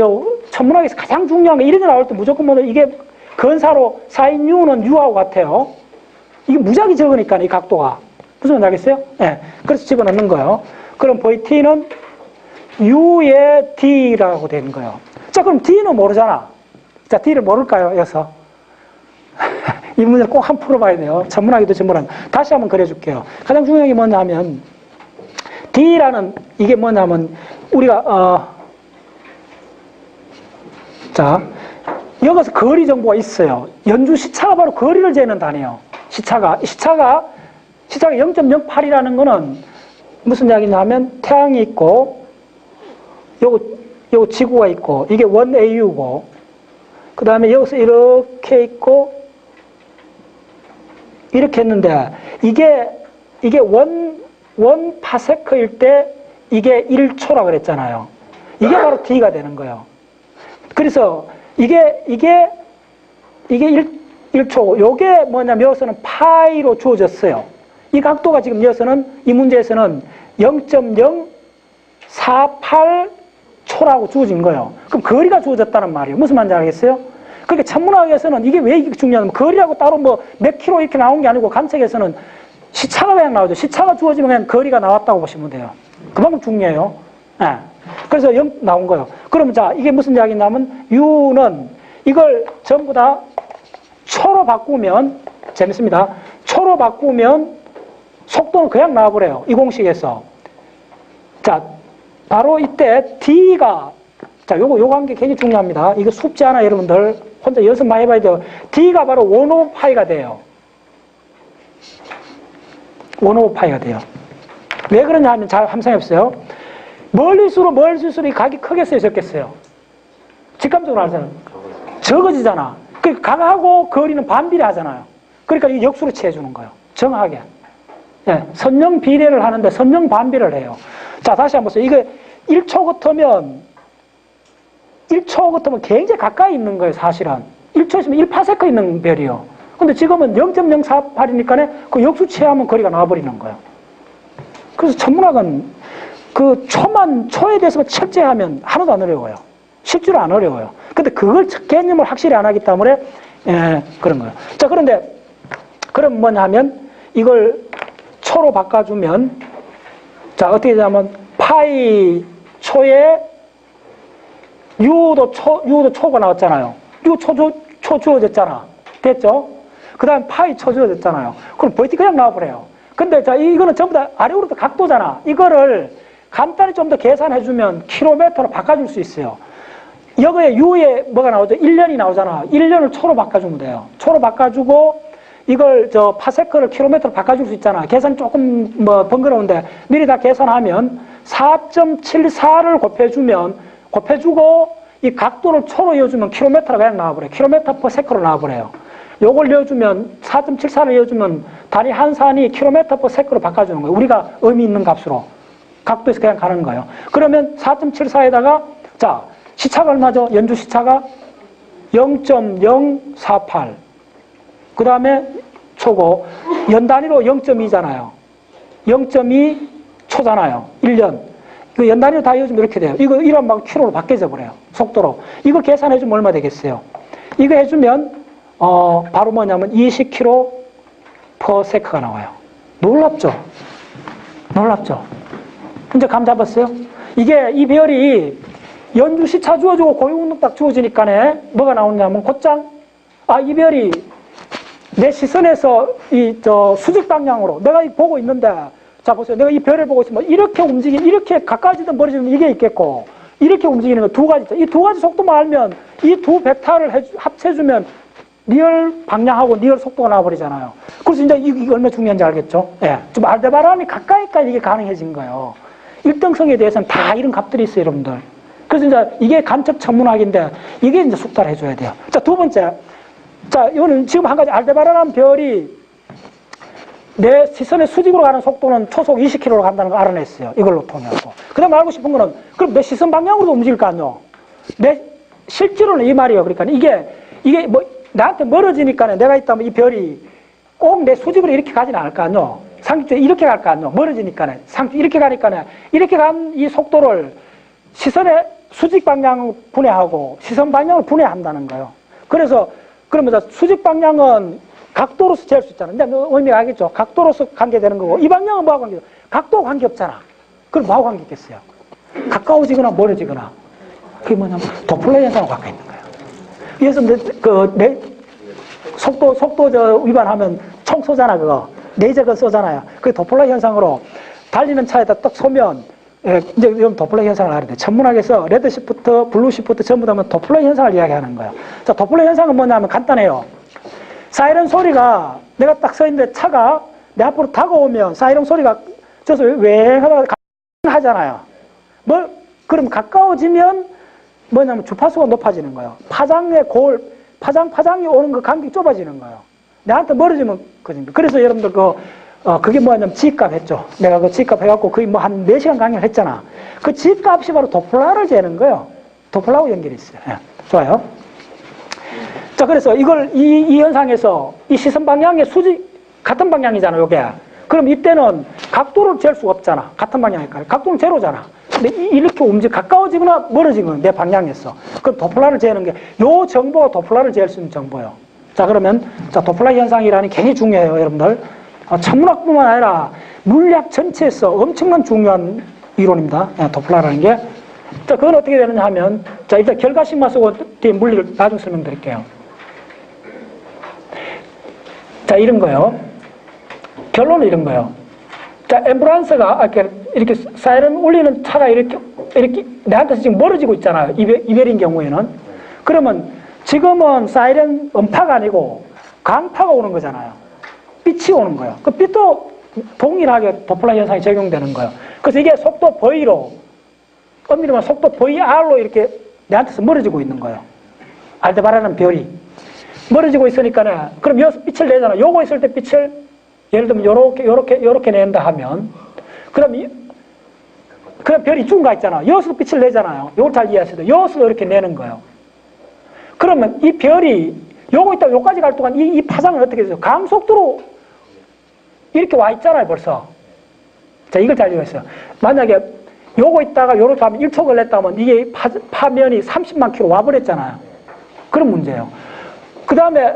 천문학에서 가장 중요한 거, 이런 게 나올 때 무조건 뭐, 이게 근사로 사인 U는 U하고 같아요. 이게 무지하게 적으니까, 이 각도가. 무슨 말인지 알겠어요? 네. 그래서 집어넣는 거예요. 그럼 VT는 U의 D라고 되는 거예요. 자, 그럼 D는 모르잖아. 자, D를 모를까요? 여기서. 이 문제 꼭 한번 풀어봐야 돼요. 천문학에도 전문학. 다시 한번 그려줄게요. 가장 중요한 게 뭐냐 하면, D라는, 이게 뭐냐면, 우리가, 자, 여기서 거리 정보가 있어요. 연주 시차가 바로 거리를 재는 단위예요. 시차가 0.08이라는 거는 무슨 이야기냐 하면, 태양이 있고, 요거 지구가 있고, 이게 1AU고, 그 다음에 여기서 이렇게 있고, 이렇게 했는데, 이게 1 파세크일 때, 이게 1초라 그랬잖아요. 이게 바로 D가 되는 거예요. 그래서, 이게 1초고, 요게 뭐냐면, 여기서는 파이로 주어졌어요. 이 각도가 지금 여기서는, 이 문제에서는 0.048초 초라하고 주어진 거예요. 그럼 거리가 주어졌다는 말이에요. 무슨 말인지 알겠어요? 그러니까 천문학에서는 이게 왜 이게 중요하냐면 거리라고 따로 뭐 몇 킬로 이렇게 나온 게 아니고 관측에서는 시차가 그냥 나오죠. 시차가 주어지면 그냥 거리가 나왔다고 보시면 돼요. 그만큼 중요해요. 네. 그래서 나온 거예요. 그러면 자, 이게 무슨 이야기냐면 U는 이걸 전부 다 초로 바꾸면 재밌습니다. 초로 바꾸면 속도는 그냥 나와버려요. 이 공식에서. 자, 바로 이때 D가 자, 요거 관계 굉장히 중요합니다. 이거 쉽지 않아, 여러분들. 혼자 연습 많이 해봐야 돼요. D가 바로 1/5파이가 돼요. 1/5파이가 돼요. 왜 그러냐 하면 잘 함상해보세요. 멀리수록 이 각이 크겠어요, 적겠어요? 직감적으로 알잖아요. 적어지잖아. 그 각하고 거리는 반비례하잖아요. 그러니까 이 역수로 취해주는 거예요. 정확하게. 예, 선형 비례를 하는데 선형 반비례를 해요. 자, 다시 한번 보세요. 이게 1초 같으면 굉장히 가까이 있는 거예요, 사실은. 1초 있으면 1파세크 있는 별이요. 근데 지금은 0.048이니까 그 역수 취하면 거리가 나와버리는 거예요. 그래서 천문학은 그 초에 대해서만 철저하면 하나도 안 어려워요. 실제로 안 어려워요. 근데 그걸 개념을 확실히 안 하기 때문에, 그런 거예요. 자, 그런데, 그럼 뭐냐면, 이걸 초로 바꿔주면, 자, 어떻게 되냐면, 파이 초에 U도 초가 나왔잖아요. U 초 주어졌잖아. 됐죠? 그 다음 파이 초 주어졌잖아요. 그럼 VT 그냥 나와버려요. 근데 자, 이거는 전부 다 아래로부터 각도잖아. 이거를 간단히 좀 더 계산해주면 킬로미터로 바꿔줄 수 있어요. 여기에 U에 뭐가 나오죠? 1년이 나오잖아. 1년을 초로 바꿔주면 돼요. 초로 바꿔주고, 이걸 파세크를 킬로미터로 바꿔줄 수 있잖아. 계산이 조금 번거로운데, 미리 다 계산하면 4.74를 곱해주고, 이 각도를 초로 이어주면 킬로미터가 그냥 나와버려요. 킬로미터 퍼 세크로 나와버려요. 요걸 이어주면, 4.74를 이어주면, 단위 한 산이 킬로미터 퍼 세크로 바꿔주는 거예요. 우리가 의미 있는 값으로. 각도에서 그냥 가는 거예요. 그러면 4.74에다가, 자, 시차가 얼마죠? 연주 시차가 0.048. 그 다음에 초고, 연 단위로 0.2잖아요. 0.2 초잖아요. 1년. 그 연 단위로 다 이어주면 이렇게 돼요. 이거 이런 막 킬로로 바뀌어져 버려요. 속도로. 이거 계산해주면 얼마 되겠어요? 이거 해주면, 바로 뭐냐면 20km per sec가 나와요. 놀랍죠? 놀랍죠? 이제 감 잡았어요? 이게 이 별이 연주 시차 주어주고 고용운동 딱 주어지니까네 뭐가 나오냐면 곧장 이 별이 내 시선에서 수직 방향으로 내가 보고 있는데 자 보세요. 내가 이 별을 보고 있으면 이렇게 이렇게 가까워지든 멀어지든 이게 있겠고 이렇게 움직이는 거 두 가지 있죠. 이 두 가지 속도만 알면 이 두 벡터를 합쳐주면 리얼 방향하고 리얼 속도가 나와버리잖아요. 그래서 이제 이게 얼마나 중요한지 알겠죠? 예. 좀 알데바람이 가까이까지 이게 가능해진 거예요. 일등성에 대해서는 다 이런 값들이 있어요, 여러분들. 그래서 이제 이게 간접 천문학인데 이게 이제 숙달을 해줘야 돼요. 자, 두 번째. 자, 이거는 지금 한 가지 알데바라는 별이 내 시선의 수직으로 가는 속도는 초속 20km로 간다는 걸 알아냈어요. 이걸로 통해서. 그 다음에 알고 싶은 거는 그럼 내 시선 방향으로도 움직일 거 아니요? 실제로는 이 말이에요. 그러니까 이게 뭐 나한테 멀어지니까 내가 있다면 이 별이 꼭 내 수직으로 이렇게 가지는 않을 거 아니요? 상식적으로 이렇게 갈 거 아니요? 멀어지니까 상식 이렇게 가니까 이렇게 간 이 속도를 시선의 수직 방향을 분해하고 시선 방향을 분해한다는 거예요. 그래서 그러면 수직 방향은 각도로서 재을 수 있잖아. 이제 의미가 알겠죠? 각도로서 관계되는 거고 이 방향은 뭐하고 관계돼? 각도가 관계없잖아. 그럼 뭐하고 관계 있겠어요? 가까워지거나 멀어지거나 그게 뭐냐면 도플러 현상하고 가까이 있는 거예요. 그래서 내 속도 위반하면 총 쏘잖아. 그거 레이저 그 쏘잖아요. 그게 도플러 현상으로 달리는 차에다 딱 쏘면 이제 이런 도플러 현상을 알아야 돼. 천문학에서 레드 시프트, 블루 시프트 전부 다 도플러 현상을 이야기하는 거예요. 자, 도플러 현상은 뭐냐면 간단해요. 사이렌 소리가 내가 딱 서 있는데 차가 내 앞으로 다가오면 사이렌 소리가 저서 왜 하잖아요. 그럼 가까워지면 뭐냐면 주파수가 높아지는 거예요. 파장이 오는 그 간격이 좁아지는 거예요. 내한테 멀어지면 거짓말. 그래서 여러분들 그게 뭐냐면 G값 했죠. 내가 그 G값 해갖고 거의 뭐 한 4시간 강의를 했잖아. 그 G값이 바로 도플러를 재는 거예요. 도플러하고 연결이 있어요. 네. 좋아요. 자, 그래서 이 현상에서 이 시선 방향의 같은 방향이잖아, 요게. 그럼 이때는 각도를 잴 수가 없잖아. 같은 방향이니까. 각도는 제로잖아. 근데 이렇게 가까워지거나 멀어지거나 내 방향에서. 그럼 도플라를 재는 게, 요 정보가 도플라를 재일 수 있는 정보예요. 자, 그러면, 자, 도플라 현상이라는 게 굉장히 중요해요, 여러분들. 천문학뿐만 아니라 물리학 전체에서 엄청난 중요한 이론입니다. 도플라라는 게. 자, 그건 어떻게 되느냐 하면, 자, 일단 결과식만 쓰고 뒤에 물리를 나중에 설명드릴게요. 자, 이런 거요. 결론은 이런 거예요. 자, 앰뷸런스가 이렇게 사이렌 울리는 차가 이렇게 내한테서 지금 멀어지고 있잖아요. 이별인 경우에는. 그러면 지금은 사이렌 음파가 아니고 강파가 오는 거잖아요. 빛이 오는 거예요. 그 빛도 동일하게 도플라 현상이 적용되는 거예요. 그래서 이게 속도 V로, 엄밀히 말하면 속도 VR로 이렇게 내한테서 멀어지고 있는 거예요. 알데바라는 별이. 멀어지고 있으니까, 그럼 여기서 빛을 내잖아요. 요거 있을 때 빛을, 예를 들면 요렇게 낸다 하면, 그럼 별이 이쪽 가 있잖아요. 여기서도 빛을 내잖아요. 요걸 잘 이해하셔야 돼요. 여기서도 이렇게 내는 거예요. 그러면 이 별이 요거 있다가 요까지 갈 동안 이 파장은 어떻게 되죠? 감속도로 이렇게 와 있잖아요, 벌써. 자, 이걸 잘 이해했어요. 만약에 요거 있다가 요렇게 하면 1초 걸렸다면 이게 파면이 30만 킬로 와버렸잖아요. 그런 문제예요. 그 다음에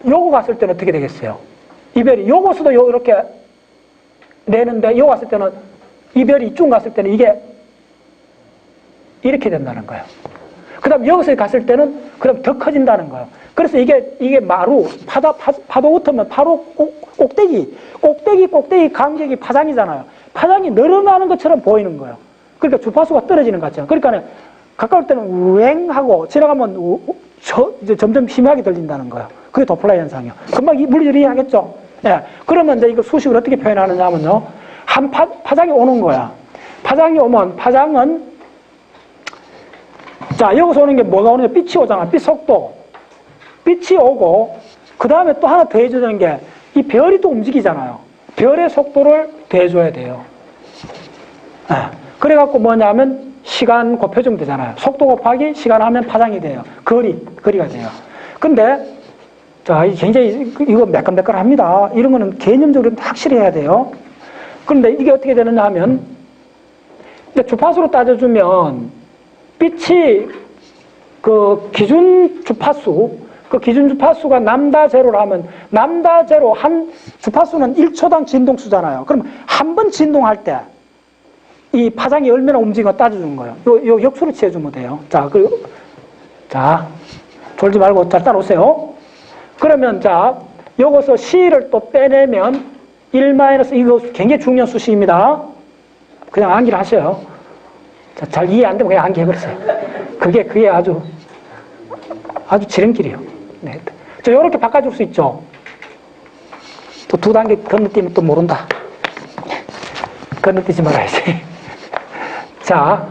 요거 갔을 때는 어떻게 되겠어요? 이 별이 요거서도 이렇게 내는데 요거 갔을 때는 이 별이 이쪽 갔을 때는 이게 이렇게 된다는 거예요. 그 다음 여기서 갔을 때는 그럼 더 커진다는 거예요. 그래서 이게 마루, 파도 같으면 바로 꼭대기 간격이 파장이잖아요. 파장이 늘어나는 것처럼 보이는 거예요. 그러니까 주파수가 떨어지는 것 같죠. 그러니까 가까울 때는 우행하고 지나가면 이제 점점 희미하게 들린다는 거예요. 그게 도플라 현상이에요. 금방 이 물리를 이해하겠죠? 예. 그러면 이제 이거 수식을 어떻게 표현하느냐 하면요. 파장이 오는 거야. 파장이 오면, 파장은, 자, 여기서 오는 게 뭐가 오느냐? 빛이 오잖아. 빛 속도. 빛이 오고, 그 다음에 또 하나 더해줘야 되는 게, 이 별이 또 움직이잖아요. 별의 속도를 더해줘야 돼요. 예. 그래갖고 뭐냐면, 시간 곱해주면 되잖아요. 속도 곱하기 시간 하면 파장이 돼요. 거리가 돼요. 근데, 자, 굉장히, 이거 매끈매끈합니다. 이런 거는 개념적으로 확실히 해야 돼요. 그런데 이게 어떻게 되느냐 하면, 이제 주파수로 따져주면, 빛이 그 기준 주파수가 남다 제로로 하면, 남다 제로 한 주파수는 1초당 진동수잖아요. 그럼 한 번 진동할 때, 이 파장이 얼마나 움직이는가 따져주는 거예요. 요 역수로 취해주면 돼요. 자, 자, 졸지 말고 잘 따라오세요. 그러면, 자, 여기서 C를 또 빼내면, 1 마이너스, 이거 굉장히 중요한 수식입니다. 그냥 암기를 하셔요. 자, 잘 이해 안 되면 그냥 암기해버리세요. 그게 아주 지름길이에요. 네. 저, 요렇게 바꿔줄 수 있죠. 또 2단계 건너뛰면 또 모른다. 건너뛰지 말아야지. 자,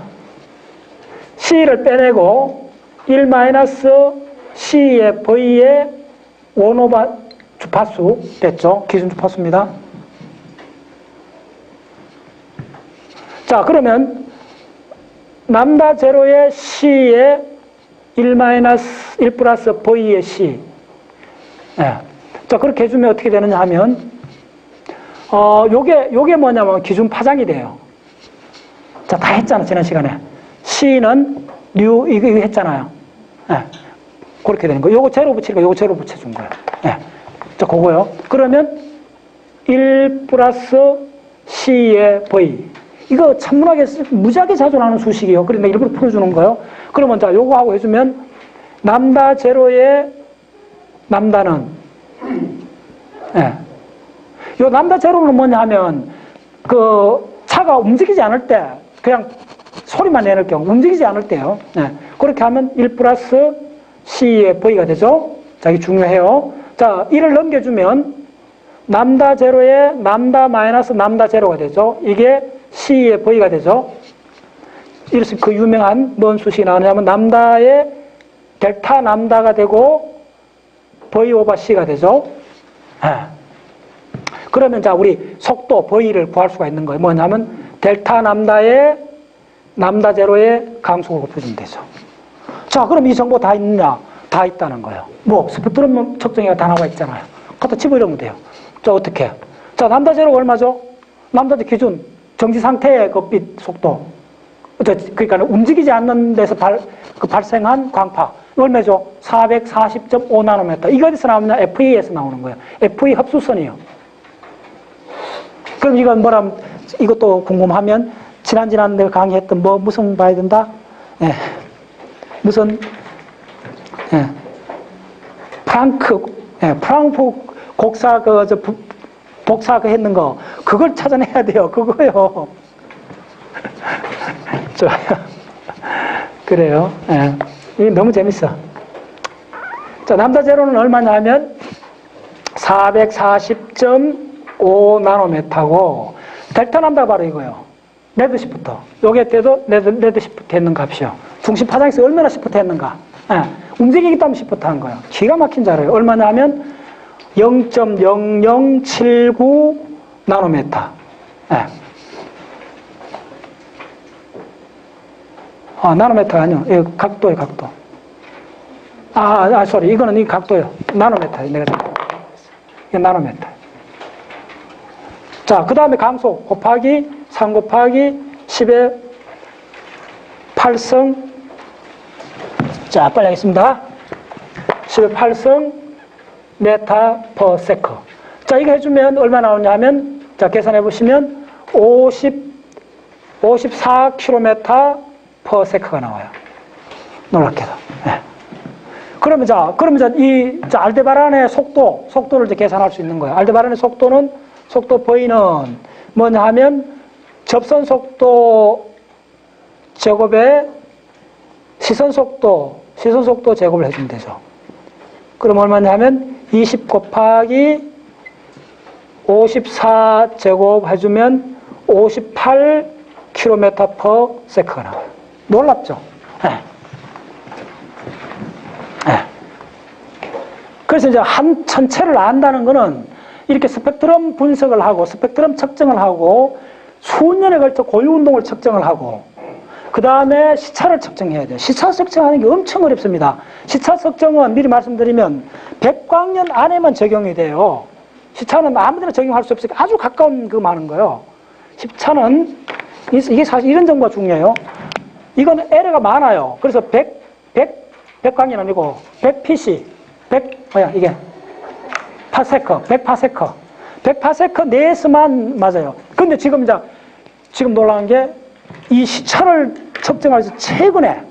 C를 빼내고, 1 마이너스 C의 V의 원오바 주파수 됐죠? 기준 주파수입니다. 자, 그러면 남다 제로의 C의 1 플러스 V의 C. 네. 자, 그렇게 해주면 어떻게 되느냐 하면, 요게 뭐냐면 기준 파장이 돼요. 자, 다 했잖아, 지난 시간에. C는 이거 했잖아요. 네. 그렇게 되는 거예요. 요거 제로 붙이니까 요거 제로 붙여준 거예요. 네. 자, 그거요. 그러면 1 플러스 C의 V. 이거 천문학에서 무지하게 자주 나오는 수식이에요. 그런데 일부러 풀어주는 거예요. 그러면 자, 요거 하고 해주면 남다 제로의 남다는 네. 요 남다 제로는 뭐냐 하면 그 차가 움직이지 않을 때 그냥 소리만 내는 경우 움직이지 않을 때요. 네. 그렇게 하면 1 플러스 C의 V가 되죠. 자, 이게 중요해요. 자, 1을 넘겨주면 남다 제로에 남다 마이너스 남다 제로가 되죠. 이게 C의 V가 되죠. 이래서 그 유명한 뭔 수식이 나오냐면 남다의 델타 남다가 되고 V 오버 C가 되죠. 네. 그러면 자, 우리 속도 V를 구할 수가 있는 거예요. 뭐냐면 델타 남다의 남다 제로의 강속을 곱해주면 되죠. 자, 그럼 이 정보 다 있느냐? 다 있다는 거예요. 뭐 스펙트럼 측정기가 다 나와 있잖아요. 갖다 집어넣으면 돼요. 자, 어떻게? 자, 남다 제로가 얼마죠? 남다 기준 정지 상태의 그 빛 속도. 그러니까 움직이지 않는 데서 발생한 광파. 얼마죠? 440.5 나노미터. 이거 어디서 나오냐? FE에서 나오는 거예요. FE 흡수선이요. 그럼 이건 뭐라면, 이것도 궁금하면, 지난 내가 강의했던 무슨 봐야 된다? 예. 무슨, 예. 프랑크 곡사 복사 했는 거, 그걸 찾아내야 돼요. 그거요. 좋아요. 그래요. 예. 이게 너무 재밌어. 자, 남자 제로는 얼마냐 하면 440.5 나노미터고, 델타 남자가 바로 이거요. 레드시프트. 요게 때도 레드시프트 했는 값이요. 중심 파장에서 얼마나 시프트 했는가. 예. 움직이기 때문에 시프트 한 거예요. 기가 막힌 자료예요. 얼마냐 하면 0.0079 나노미터. 예. 나노미터가 아니요. 예, 각도예요, 각도. sorry. 이거는 이 각도예요. 나노미터. 내가 이게 나노미터. 자, 그 다음에 강속 곱하기 3 곱하기 10의 8승. 자, 빨리 하겠습니다. 10의 8승 메타 퍼 세커. 자, 이거 해주면 얼마 나오냐 하면, 자, 계산해 보시면 54km 퍼 세커가 나와요. 놀랍게도. 네. 그러면 이 알데바란의 속도를 이제 계산할 수 있는 거예요. 알데바란의 속도 V는 뭐냐 하면 접선 속도 제곱에 시선 속도 제곱을 해주면 되죠. 그럼 얼마냐 하면 20 곱하기 54 제곱 해주면 58km per sec가 나와요. 놀랍죠? 네. 네. 그래서 이제 한 천체를 안다는 거는 이렇게 스펙트럼 분석을 하고 스펙트럼 측정을 하고 수년에 걸쳐 고유운동을 측정을 하고 그 다음에 시차를 측정해야 돼요. 시차 측정하는 게 엄청 어렵습니다. 시차 측정은 미리 말씀드리면 100광년 안에만 적용이 돼요. 시차는 아무데나 적용할 수 없으니까 아주 가까운 그 많은 거예요. 시차는 이게 사실 이런 정보가 중요해요. 이거는 에러가 많아요. 그래서 100광년 아니고 100pc, 이게 파세커, 100파세커 내에서만 맞아요. 근데 지금 놀라운 게 이 시차를 측정해서 최근에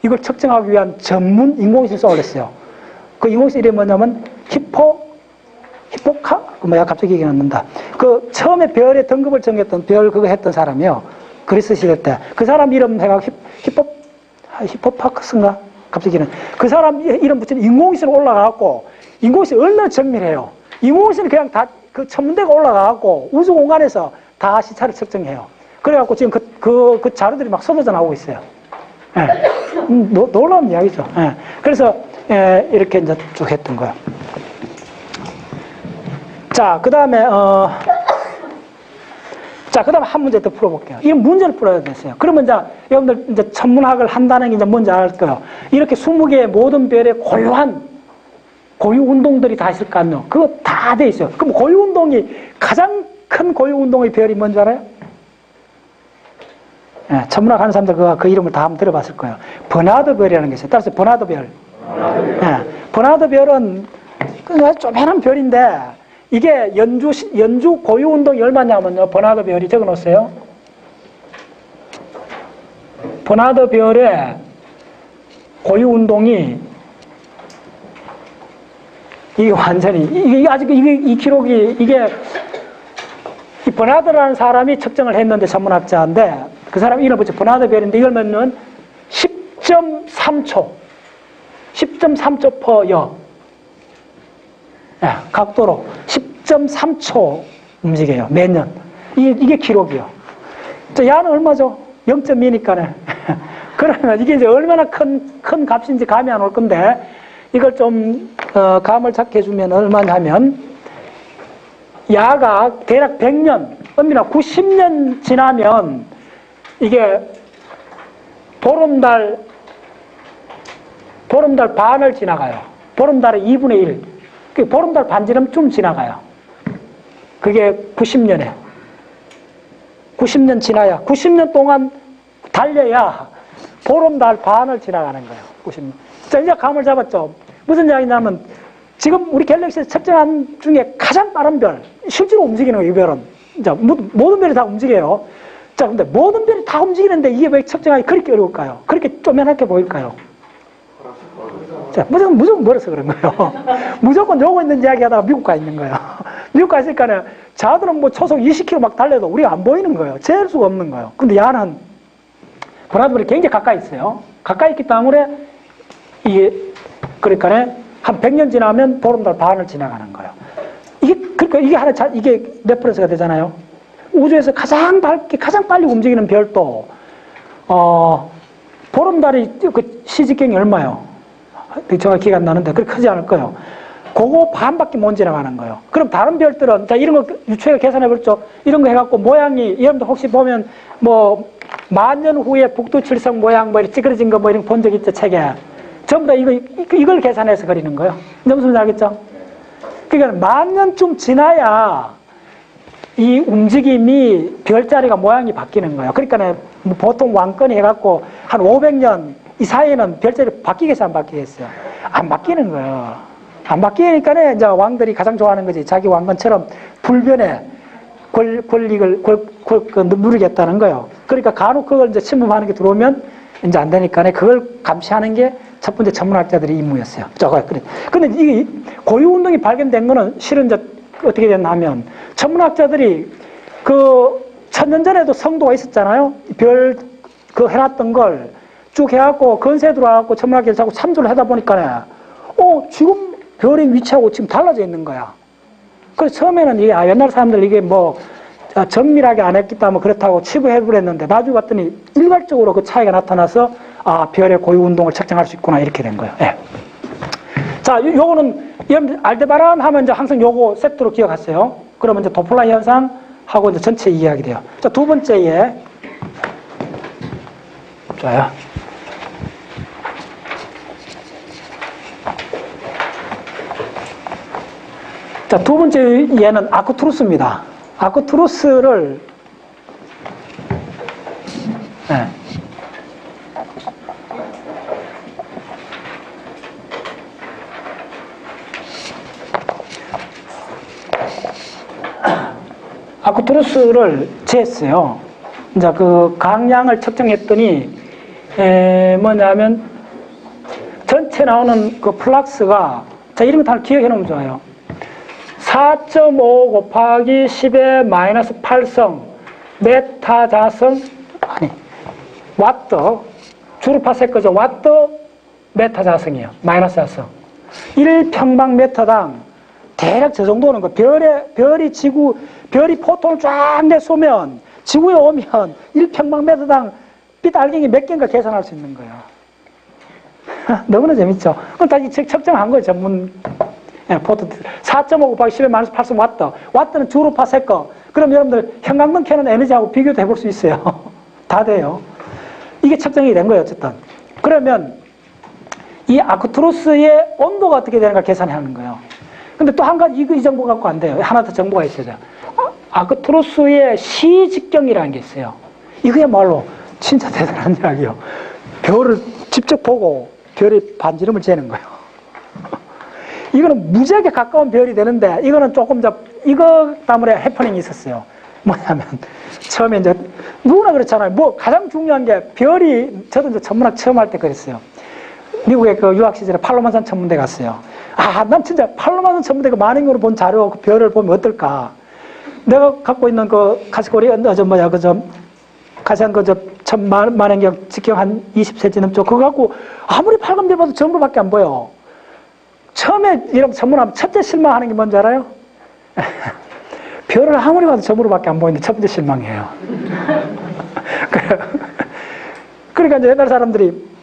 이걸 측정하기 위한 전문 인공위성을 쏘아올렸어요. 그 인공위성 이름이 뭐냐면 히포카? 갑자기 기억이 안 난다. 그 처음에 별의 등급을 정했던 그거 했던 사람이요. 그리스 시대 때. 그 사람 이름 히포파크스인가? 갑자기 그 사람 이름 붙인 인공위성이 올라가갖고 인공위성이 얼마나 정밀해요. 인공위성이 그냥 다 그 천문대가 올라가갖고 우주 공간에서 다 시차를 측정해요. 그래갖고 지금 그 자료들이 막 쏟아져 나오고 있어요. 예. 놀라운 이야기죠. 예. 그래서 이렇게 이제 쭉 했던 거예요. 자, 그 다음에 한 문제 더 풀어볼게요. 이 문제를 풀어야 됐어요. 그러면 여러분들 이제 천문학을 한다는 게 이제 뭔지 알 거예요. 이렇게 20개의 모든 별의 고유 운동들이 다 있을 거 아니에요. 그거 다 돼 있어요. 그럼 가장 큰 고유 운동의 별이 뭔지 알아요? 예, 천문학 하는 사람들 그 이름을 다 한번 들어봤을 거예요. 버나드 별이라는 게 있어요. 따라서 버나드 별. 예, 버나드 별은 조그만한 별인데 이게 연주 고유 운동이 얼마냐면요. 버나드 별이 적어 놓으세요. 버나드 별의 고유 운동이 이게 완전히 이게 아직 이 기록이 이 버나드라는 사람이 측정을 했는데 천문학자인데 그 사람 이름 붙여 버나드 별인데 이걸 보면 10.3초 퍼 각도로 10.3초 움직여요. 매년. 이게 기록이요. 야는 얼마죠? 0.2니까네. 그러면 이게 이제 얼마나 큰 값인지 감이 안 올 건데 이걸 좀 감을 잡게 해주면 얼마냐면 야가 대략 100년, 엄밀히 90년 지나면 이게 보름달 반을 지나가요. 보름달의 2분의 1. 보름달 반지름쯤 지나가요. 그게 90년에. 90년 지나야 90년 동안 달려야 보름달 반을 지나가는 거예요. 90년. 자, 이제 감을 잡았죠. 무슨 이야기냐면 지금 우리 갤럭시에서 측정한 중에 가장 빠른 별, 실제로 움직이는 거예요, 이 별은. 자, 모든 별이 다 움직여요. 자, 근데 모든 별이 다 움직이는데 이게 왜 측정하기 그렇게 어려울까요? 그렇게 쪼매나게 보일까요? 자, 무조건 멀어서 그런 거예요. 무조건 요거 있는 이야기 하다가 미국 가 있는 거예요. 미국 가 있으니까 자들은 뭐 초속 20km 막 달려도 우리가 안 보이는 거예요. 재일 수가 없는 거예요. 근데 야는 브라더블이 굉장히 가까이 있어요. 가까이 있기 때문에 이게, 그러니까 한 100년 지나면 보름달 반을 지나가는 거예요. 그러니까 이게 하나, 이게 레퍼런스가 되잖아요. 우주에서 가장 밝게, 가장 빨리 움직이는 별도, 보름달이 그 시직경이 얼마요? 정확히 기억 안 나는데, 그렇게 크지 않을 거예요. 그거 반밖에 못 지나가는 거예요. 그럼 다른 별들은, 자, 이런 거 유추해서 계산해 볼죠. 이런 거 해갖고 모양이, 여러분들 혹시 보면, 뭐, 10,000년 후에 북두칠성 모양, 뭐, 이렇게 찌그러진 거 뭐, 이런 거 본 적 있죠, 책에. 전부 다 이걸 계산해서 그리는 거예요. 무슨 소리 알겠죠? 그러니까 10,000년쯤 지나야 이 움직임이 별자리가 모양이 바뀌는 거예요. 그러니까 보통 왕건이 해갖고 한 500년 이 사이에는 별자리 바뀌겠어요, 안 바뀌겠어요? 안 바뀌는 거예요. 안 바뀌니까 이제 왕들이 가장 좋아하는 거지. 자기 왕건처럼 불변의 권리를 누리겠다는 거예요. 그러니까 간혹 그걸 이제 침범하는 게 들어오면 이제 안 되니까 그걸 감시하는 게 첫 번째 천문학자들의 임무였어요. 근데 이게 고유운동이 발견된 거는 실은 이제 어떻게 됐나 하면 천문학자들이 그 1000년 전에도 성도가 있었잖아요. 별 그 해놨던 걸 쭉 해갖고 건세 들어와갖고 천문학자들 자꾸 참조를 하다 보니까 지금 별의 위치하고 지금 달라져 있는 거야. 그래서 처음에는 이게 옛날 사람들 이게 뭐 정밀하게 안 했기 때문에 그렇다고 치부해버렸는데 나중에 봤더니 일괄적으로 그 차이가 나타나서 별의 고유운동을 측정할 수 있구나 이렇게 된 거예요. 예. 자, 요거는 여러분 알데바란 하면 이제 항상 요거 세트로 기억하세요. 그러면 이제 도플라 현상하고 이제 전체 이해하게 돼요. 자, 두 번째에 좋아요. 자, 두 번째 얘는 아크투루스입니다. 아크투루스를 네. 아크투루스를 재했어요. 이제 그 강량을 측정했더니 뭐냐면 전체 나오는 그 플락스가 자 이런 거 다 기억해 놓으면 좋아요. 4.5 곱하기 10의 마이너스 8성 메타 자성 아니 와트 주르파세커죠. 와트 메타 자성이에요. 마이너스 자성 1평방미터당 대략 저 정도는 거. 별이 포톤을 쫙 내쏘면 지구에 오면 1평방미터당 삐달갱이 몇 개인가 계산할 수 있는 거예요. 너무나 재밌죠. 그럼 다 측정한 거예요. 전문 포톤 4.5 곱하기 10의 마이너스 8성 와트. 와트는 주르파세커. 그럼 여러분들 형광등 켜는 에너지하고 비교도 해볼 수 있어요. 다 돼요. 이게 측정이 된 거예요. 어쨌든. 그러면 이 아크투루스의 온도가 어떻게 되는가 계산해야 하는 거예요. 근데 또 한 가지 이 정보 갖고 안 돼요. 하나 더 정보가 있어요. 아크투루스의 시직경이라는 게 있어요. 이거야말로 진짜 대단한 이야기예요. 별을 직접 보고 별의 반지름을 재는 거예요. 이거는 무지하게 가까운 별이 되는데 이거는 조금 이거 때문에 해프닝이 있었어요. 뭐냐면 처음에 이제 누구나 그렇잖아요. 뭐 가장 중요한 게 별이 저도 이제 천문학 처음 할 때 그랬어요. 미국에 그 유학 시절에 팔로만산 천문대 갔어요. 난 진짜 팔로만산 천문대 그 만행으로 본 자료 그 별을 보면 어떨까? 내가 갖고 있는 그 가시고리 가시한 만행경 직경 한 20cm 넘죠. 그거 갖고 아무리 밝은 별 봐도 전부밖에 안 보여. 처음에 이런 천문하면 첫째 실망하는 게 뭔지 알아요? 별을 아무리 봐도 점으로밖에 안 보이는데 첫 번째 실망이에요. 그러니까 이제 옛날 사람들이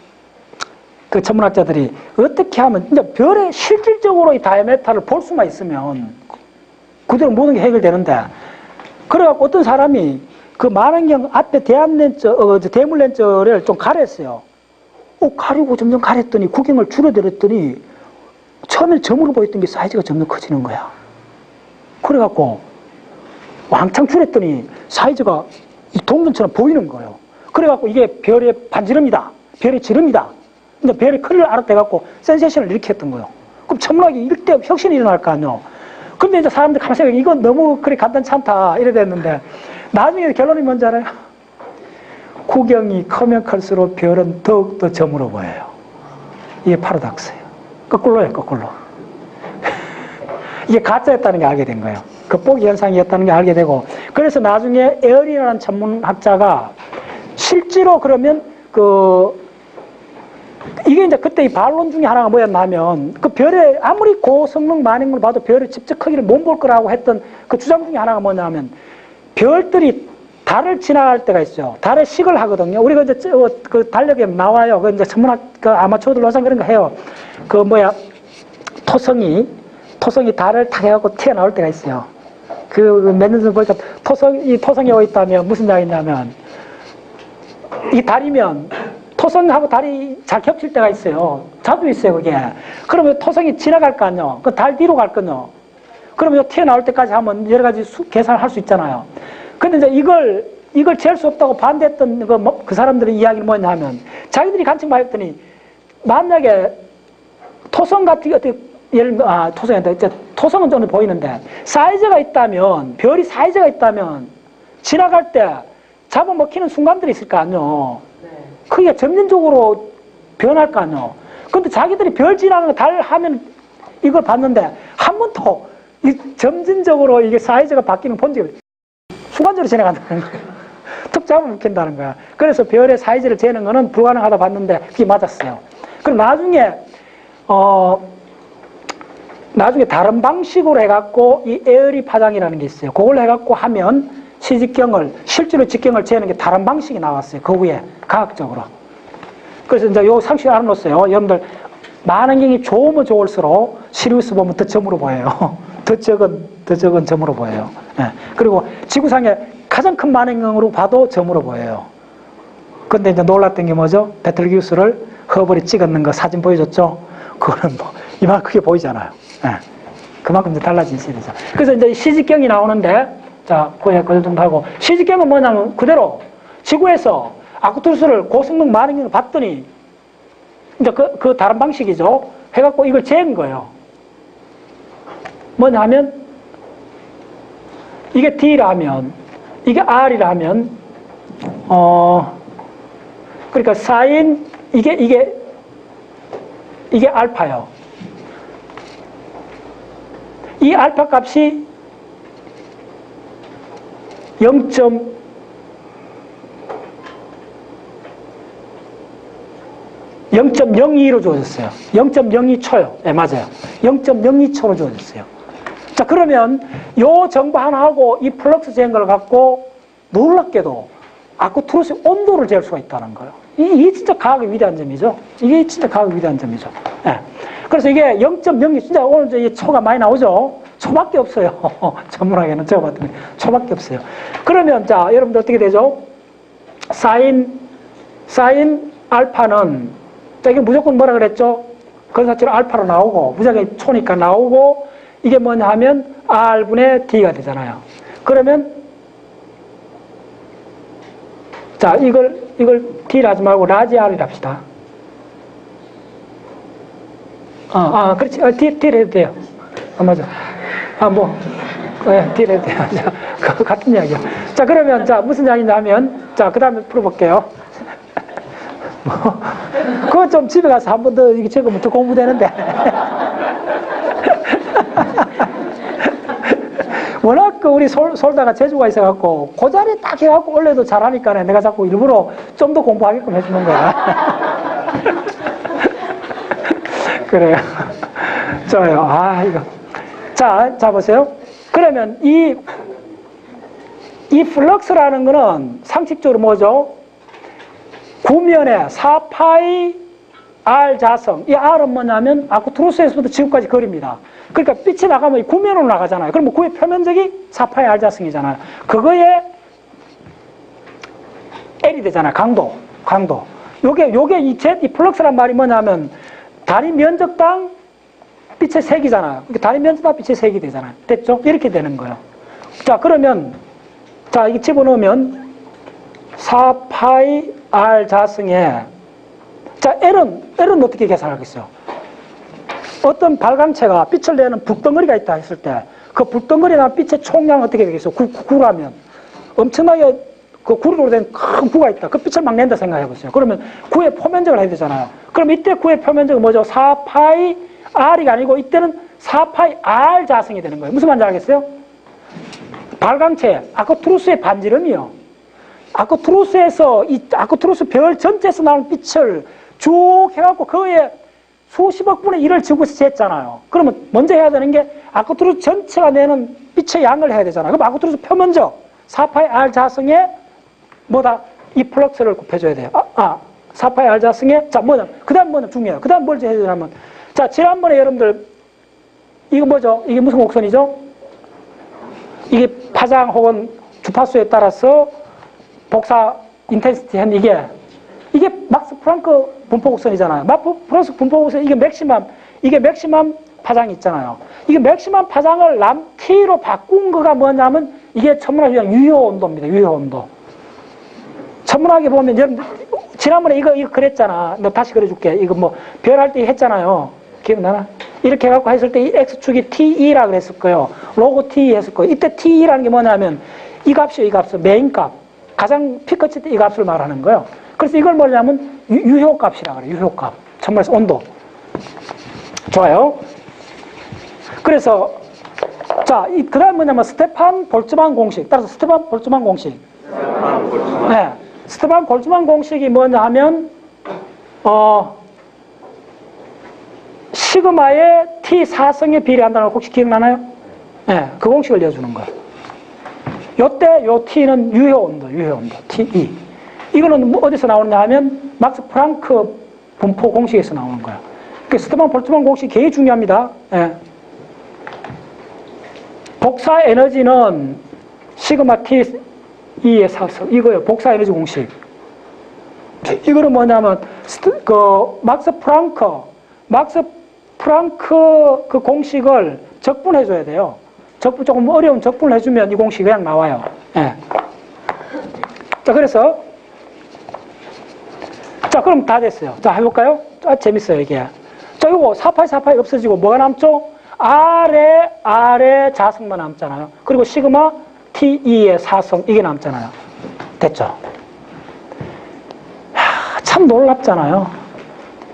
그 천문학자들이 어떻게 하면 이제 별의 실질적으로 이 다이아메타를 볼 수만 있으면 그대로 모든 게 해결되는데 그래갖고 어떤 사람이 그 만원경 앞에 대물 렌즈를 좀 가렸어요. 가리고 점점 가렸더니 구경을 줄여들었더니 처음에 점으로 보였던 게 사이즈가 점점 커지는 거야. 그래갖고 왕창 줄였더니 사이즈가 이 동전처럼 보이는 거예요. 그래갖고 이게 별의 반지름이다. 별의 지름이다. 근데 별의 크기를 알아대갖고 센세이션을 일으켰던 거예요. 그럼 천문학이 일대 혁신이 일어날 거 아니에요. 근데 이제 사람들 가만히 생각해, 이건 너무 그리 간단치 않다. 이래 됐는데, 나중에 결론이 뭔지 알아요? 구경이 크면 클수록 별은 더욱더 저물어 보여요. 이게 파라독스예요. 거꾸로예요, 거꾸로. 이게 가짜였다는 게 알게 된 거예요. 겉보기 현상이었다는 게 알게 되고, 그래서 나중에 에어리라는 천문학자가 실제로 그러면 이게 이제 그때 이 반론 중에 하나가 뭐였냐면, 그 별의 아무리 고성능 많은 걸 봐도 별의 직접 크기를 못 볼 거라고 했던 그 주장 중에 하나가 뭐냐면, 별들이 달을 지나갈 때가 있어요. 달에 식을 하거든요. 우리가 이제 그 달력에 나와요. 그 이제 천문학 아마추어들 항상 그런 거 해요. 토성이 달을 탁 해갖고 튀어나올 때가 있어요. 몇 년 전에 보니까 토성에 와 있다면 무슨 이야기냐면, 이 달이면 토성하고 달이 잘 겹칠 때가 있어요. 자주 있어요, 그게. 그러면 토성이 지나갈 거 아니에요. 그 달 뒤로 갈 거요. 그러면 튀어나올 때까지 하면 여러 가지 계산을 할 수 있잖아요. 근데 이제 이걸 잴 수 없다고 반대했던 그 사람들의 이야기는 뭐냐 하면, 자기들이 관측했더니, 만약에 토성 같은 게 토성은 좀 보이는데, 사이즈가 있다면, 별이 사이즈가 있다면, 지나갈 때 잡아먹히는 순간들이 있을 거 아니에요. 크기가 점진적으로 변할 거 아니에요. 근데 자기들이 별 지나가는 거 달 하면 이걸 봤는데, 한 번도 점진적으로 이게 사이즈가 바뀌는 본 적이 없어요. 순간적으로 지나간다는 거예요. 툭 잡아먹힌다는 거야. 그래서 별의 사이즈를 재는 거는 불가능하다 봤는데, 그게 맞았어요. 그럼 나중에 다른 방식으로 해갖고 이 에어리 파장이라는 게 있어요. 그걸 해갖고 하면 실제로 직경을 재는 게 다른 방식이 나왔어요. 그 후에 과학적으로. 그래서 이제 요 상식을 알아놓았어요. 여러분들 만원경이 좋으면 좋을수록 시리우스 보면 더 점으로 보여요. 더 적은 점으로 보여요. 네. 그리고 지구상에 가장 큰 만원경으로 봐도 점으로 보여요. 근데 이제 놀랐던 게 뭐죠? 베텔기우스를 허블이 찍었는 거 사진 보여줬죠? 그거는 이만큼 크게 보이잖아요. 네. 그만큼 이제 달라진 시리죠. 그래서 이제 시직경이 나오는데, 자, 그 정도 하고, 시직경은 뭐냐면 그대로 지구에서 아쿠투루스를 고성능 만원경을 봤더니, 이제 그 다른 방식이죠. 해갖고 이걸 재은 거예요. 뭐냐 하면, 이게 D라면, 이게 R이라면, 그러니까 사인, 이게 알파요. 이 알파 값이 0.02로 주어졌어요. 0.02초요. 네, 맞아요. 0.02초로 주어졌어요. 자, 그러면 요 정보 하나하고 이 플럭스 재는 걸 갖고 놀랍게도 아쿠투루스 온도를 재을 수가 있다는 거예요. 이게 진짜 과학의 위대한 점이죠. 이게 진짜 과학의 위대한 점이죠. 네. 그래서 이게 0.02, 진짜 오늘 이제 초가 많이 나오죠. 초밖에 없어요. 전문학에는 제가 봤더니 초밖에 없어요. 그러면 자, 여러분들 어떻게 되죠? 사인 알파는, 자, 이게 무조건 뭐라 그랬죠? 건사치로 알파로 나오고, 무작위 초니까 나오고, 이게 뭐냐 하면 R분의 D가 되잖아요. 그러면, 자, 이걸 D를 하지 말고 라지 R이라 합시다. 그렇지. D를 해도 돼요. 맞아. D를 해도 돼요. 자, 같은 이야기야. 자, 그러면, 자, 무슨 이야기냐 하면, 자, 그 다음에 풀어볼게요. 그거 좀 집에 가서 한 번 더 이게 적으면 더 공부되는데. 워낙 우리 솔다가 재주가 있어갖고, 그 자리에 딱 해갖고 원래도 잘하니까 내가 자꾸 일부러 좀 더 공부하게끔 해주는 거야. 그래요. 좋아요. 이거. 자, 보세요. 그러면 이 플럭스라는 거는 상식적으로 뭐죠? 구면에 4파이 R 자성. 이 R은 뭐냐면 아쿠투루스에서부터 지구까지 거리입니다. 그러니까 빛이 나가면 구면으로 나가잖아요. 그러면 그의 표면적이 4파이 R 자성이잖아요. 그거에 L이 되잖아요. 강도. 요게 이 플럭스란 말이 뭐냐면 단위 면적당 빛의 색이잖아요. 그러니까 단위 면적당 빛의 색이 되잖아요. 됐죠? 이렇게 되는 거예요. 자, 그러면 자, 이게 집어넣으면 4파이 R 자승에, 자, L은 어떻게 계산하겠어요? 어떤 발광체가 빛을 내는 불덩어리가 있다 했을 때, 그 불덩어리에 나온 빛의 총량은 어떻게 되겠어요? 9라면. 엄청나게 그 구리로 된 큰 구가 있다. 그 빛을 막 낸다 생각해 보세요. 그러면 구의 표면적을 해야 되잖아요. 그럼 이때 구의 표면적은 뭐죠? 4파이 R이가 아니고 이때는 4파이 R 자승이 되는 거예요. 무슨 말인지 알겠어요? 발광체, 아크투루스의 반지름이요. 아크투루스에서, 이 아크투루스 별 전체에서 나오는 빛을 쭉 해갖고 그의 수십억 분의 1을 지구에서 쟀잖아요. 그러면 먼저 해야 되는 게 아크투루스 전체가 내는 빛의 양을 해야 되잖아요. 그럼 아크투루스 표면적 4파이 R 자승에 뭐다? 이 플럭스를 곱해줘야 돼요. 4파이 R 자승에, 자, 뭐냐? 그 다음 뭐냐? 중요해요. 그 다음 뭘 해야 되냐면, 자, 지난번에 여러분들, 이거 뭐죠? 이게 무슨 곡선이죠? 이게 파장 혹은 주파수에 따라서 복사 인텐시티 한 이게 막스 프랑크 분포 곡선이잖아요. 막스 분포 곡선 이게 맥시멈 파장이 있잖아요. 이게 맥시멈 파장을 람t로 바꾼 거가 뭐냐면 이게 천문학 유형 유효 온도입니다. 유효 온도. 천문학에 보면 여러분 지난번에 이거 그랬잖아. 너 다시 그려줄게. 이거 뭐 별 할 때 했잖아요. 기억나나? 이렇게 해갖고 했을 때 이 x축이 TE라 그랬을 거예요. 로고 TE 했을 거예요. 이때 TE라는 게 뭐냐면 이 값이요. 이 값은 메인 값. 가장 피크 칠 때 이 값을 말하는 거예요. 그래서 이걸 뭐냐면 유효값이라 그래요. 유효값. 천문에서 온도. 좋아요. 그래서 자, 그 다음 뭐냐면 스테판 볼츠만 공식. 따라서 스테판 볼츠만 공식. 네. 스테판 볼츠만 공식이 뭐냐 하면 시그마의 T4성에 비례한다는 거 혹시 기억나나요? 네, 그 공식을 내주는 거예요. 요때 요 T는 유효 온도, TE. 이거는 어디서 나오느냐 하면 막스 프랑크 분포 공식에서 나오는 거예요. 그 스테판 볼츠만 공식이 굉장히 중요합니다. 네. 복사 에너지는 시그마 T2의 사성. 이거예요. 복사 에너지 공식. 이거는 뭐냐면, 막스 프랑크 그 공식을 적분해줘야 돼요. 조금 어려운 적분을 해주면 이 공식이 그냥 나와요. 예. 자, 그래서, 자, 그럼 다 됐어요. 자, 해볼까요? 재밌어요, 이게. 자, 요거 4파이 없어지고 뭐가 남죠? R의 자성만 남잖아요. 그리고 시그마 TE의 사성, 이게 남잖아요. 됐죠? 참 놀랍잖아요.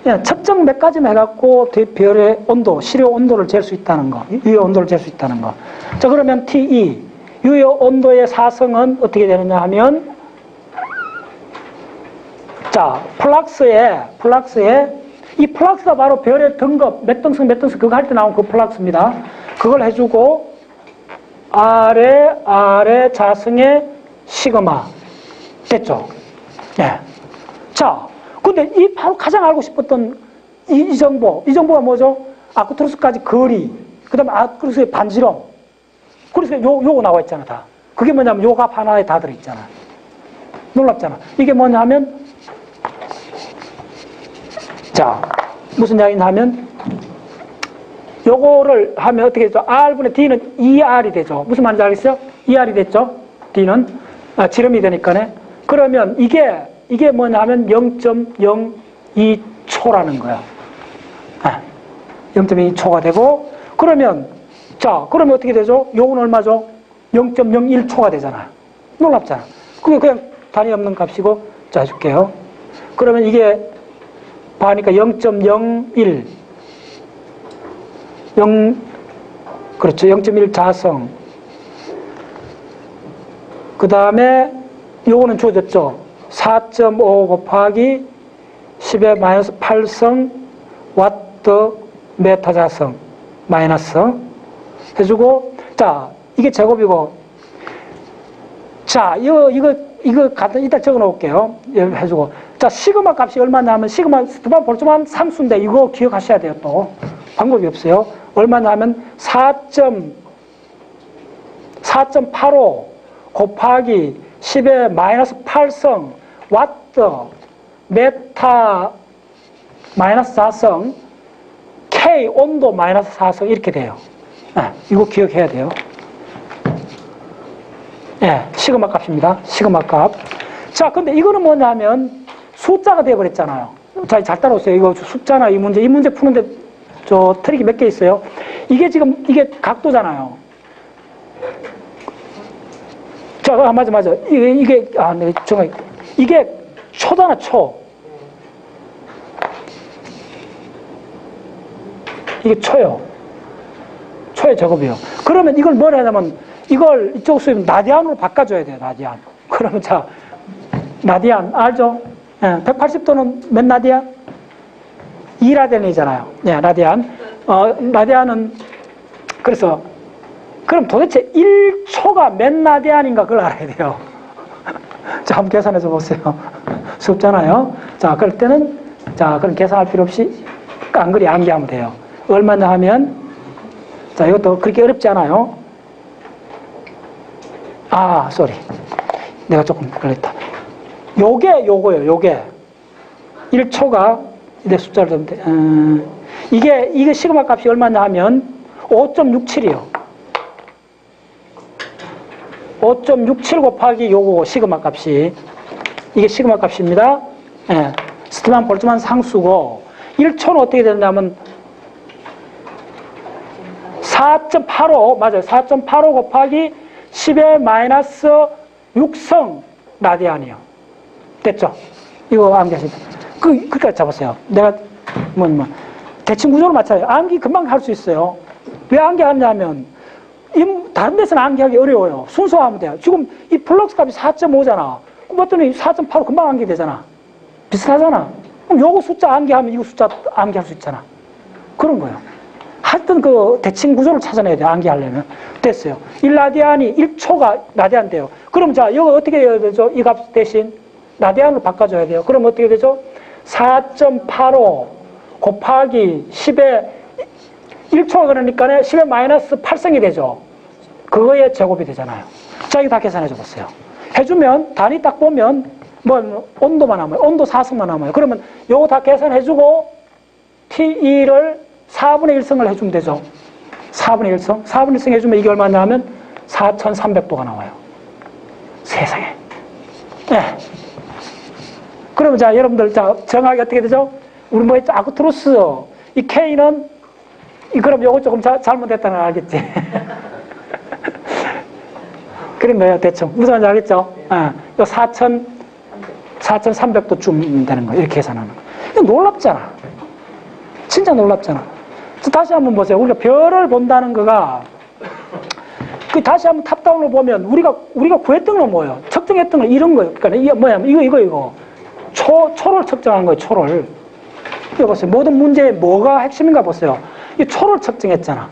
그냥 측정 몇 가지만 해갖고 별의 온도, 시료 온도를 잴 수 있다는 거, 유효 온도를 잴 수 있다는 거. 자, 그러면 TE, 유효 온도의 사성은 어떻게 되느냐 하면, 자, 플락스에, 이 플락스가 바로 별의 등급, 몇 등승 그거 할 때 나온 그 플락스입니다. 그걸 해주고, R의 자승의 시그마. 됐죠? 예. 자, 근데 이 바로 가장 알고 싶었던 이 정보가 뭐죠? 아크투루스까지 거리, 그 다음에 아크투루스의 반지름. 그래서 요거 나와 있잖아, 다. 그게 뭐냐면 요 값 하나에 다 들어있잖아. 놀랍잖아. 이게 뭐냐 하면, 자, 무슨 이야기냐 하면, 요거를 하면 어떻게 되죠? R분의 D는 2R이 되죠. 무슨 말인지 알겠어요? 2R이 됐죠? D는. 지름이 되니까네. 그러면 이게 뭐냐 하면 0.02초라는 거야. 0.02초가 되고, 그러면 어떻게 되죠? 요건 얼마죠? 0.01초가 되잖아. 놀랍잖아. 그게 그냥 단위 없는 값이고, 자, 해줄게요. 그러면 이게 봐니까 0.01. 그렇죠. 0.1 자성. 그 다음에 요거는 주어졌죠. 4.5 곱하기 10의 마이너스 8성 와트 메타 자성 마이너스 해주고, 자, 이게 제곱이고, 자, 이거 간단히 이따 적어 놓을게요. 해주고. 자, 시그마 값이 얼마냐 하면, 시그마, 스테판 볼츠만 상수인데, 이거 기억하셔야 돼요, 또. 방법이 없어요. 얼마냐 하면, 4.85 곱하기 10의 마이너스 8성 와트 메타 마이너스 4성 K 온도 마이너스 4성 이렇게 돼요. 이거 기억해야 돼요. 시그마 값입니다. 시그마 값. 자, 근데 이거는 뭐냐면 숫자가 되어버렸잖아요. 자, 잘 따라오세요. 이거 숫자나 이 문제 푸는데 저 트릭이 몇 개 있어요. 이게 지금, 이게 각도잖아요. 자, 맞아. 네, 정말. 이게 초잖아, 초. 이게 초요. 초의 제곱이요. 그러면 이걸 뭘 하냐면, 이걸 이쪽 수입 라디안으로 바꿔줘야 돼요, 라디안. 그러면 자, 라디안, 알죠? 예, 180도는 몇 라디안? 2라디안이잖아요. 예, 라디안. 라디안은, 그래서, 그럼 도대체 1초가 몇 라디안인가 그걸 알아야 돼요. 자, 한번 계산해서 보세요. 수업잖아요. 자, 그럴 때는, 자, 그럼 계산할 필요 없이 깡그리 암기하면 돼요. 얼마나 하면, 자, 이것도 그렇게 어렵지 않아요. 아, 쏘리. 내가 조금 걸렸다. 요게 요거예요, 요게. 1초가, 내 숫자를 좀, 이게 시그마 값이 얼마냐 하면 5.67이요. 5.67 곱하기 요거 시그마 값이. 이게 시그마 값입니다. 예. 스티만 볼트만 상수고, 1초는 어떻게 되냐면 4.85, 맞아요. 4.85 곱하기 10의 마이너스 6성 라디안이요. 됐죠? 이거 암기하시면. 그까지 잡았어요. 내가, 대칭 구조로 맞춰요. 암기 금방 할 수 있어요. 왜 암기하냐면, 다른 데서는 암기하기 어려워요. 순서하면 돼요. 지금 이 플럭스 값이 4.5잖아. 그랬더니 4.85 금방 암기되잖아. 비슷하잖아. 그럼 요거 숫자 암기하면 이거 숫자 암기할 수 있잖아. 그런 거예요. 하여튼 그 대칭 구조를 찾아내야 돼요. 암기하려면. 됐어요. 1라디안이 1초가 라디안 돼요. 그럼 자, 이거 어떻게 해야 되죠? 이 값 대신 라디안으로 바꿔줘야 돼요. 그럼 어떻게 되죠? 4.85 곱하기 10의 1초가 그러니까 10의 마이너스 8성이 되죠. 그거의 제곱이 되잖아요. 자, 이거 다 계산해 줘 보세요. 해주면 단위 딱 보면 온도만 남아요. 온도 4성만 남아요. 그러면 요거 다 계산해주고 T2를 4분의 1성을 해주면 되죠. 4분의 1성. 4분의 1성 해주면 이게 얼마냐 하면 4,300도가 나와요. 세상에. 네. 그러면 자, 여러분들, 자, 정확히 어떻게 되죠? 우리 뭐 했죠? 아크투루스. 이 K는, 그럼 요거 조금 잘못됐다는 걸 알겠지? 그런 거예요, 대충. 무슨 말인지 알겠죠? 요 4,300도쯤 되는 거예요. 이렇게 계산하는 거. 이거 놀랍잖아. 진짜 놀랍잖아. 다시 한번 보세요. 우리가 별을 본다는 거가, 다시 한번 탑다운으로 보면, 우리가 구했던 건 뭐예요? 측정했던 건 이런 거예요. 그러니까 이게 뭐냐면, 이거. 초를 측정한 거예요, 초를. 이거 보세요. 모든 문제에 뭐가 핵심인가 보세요. 이 초를 측정했잖아.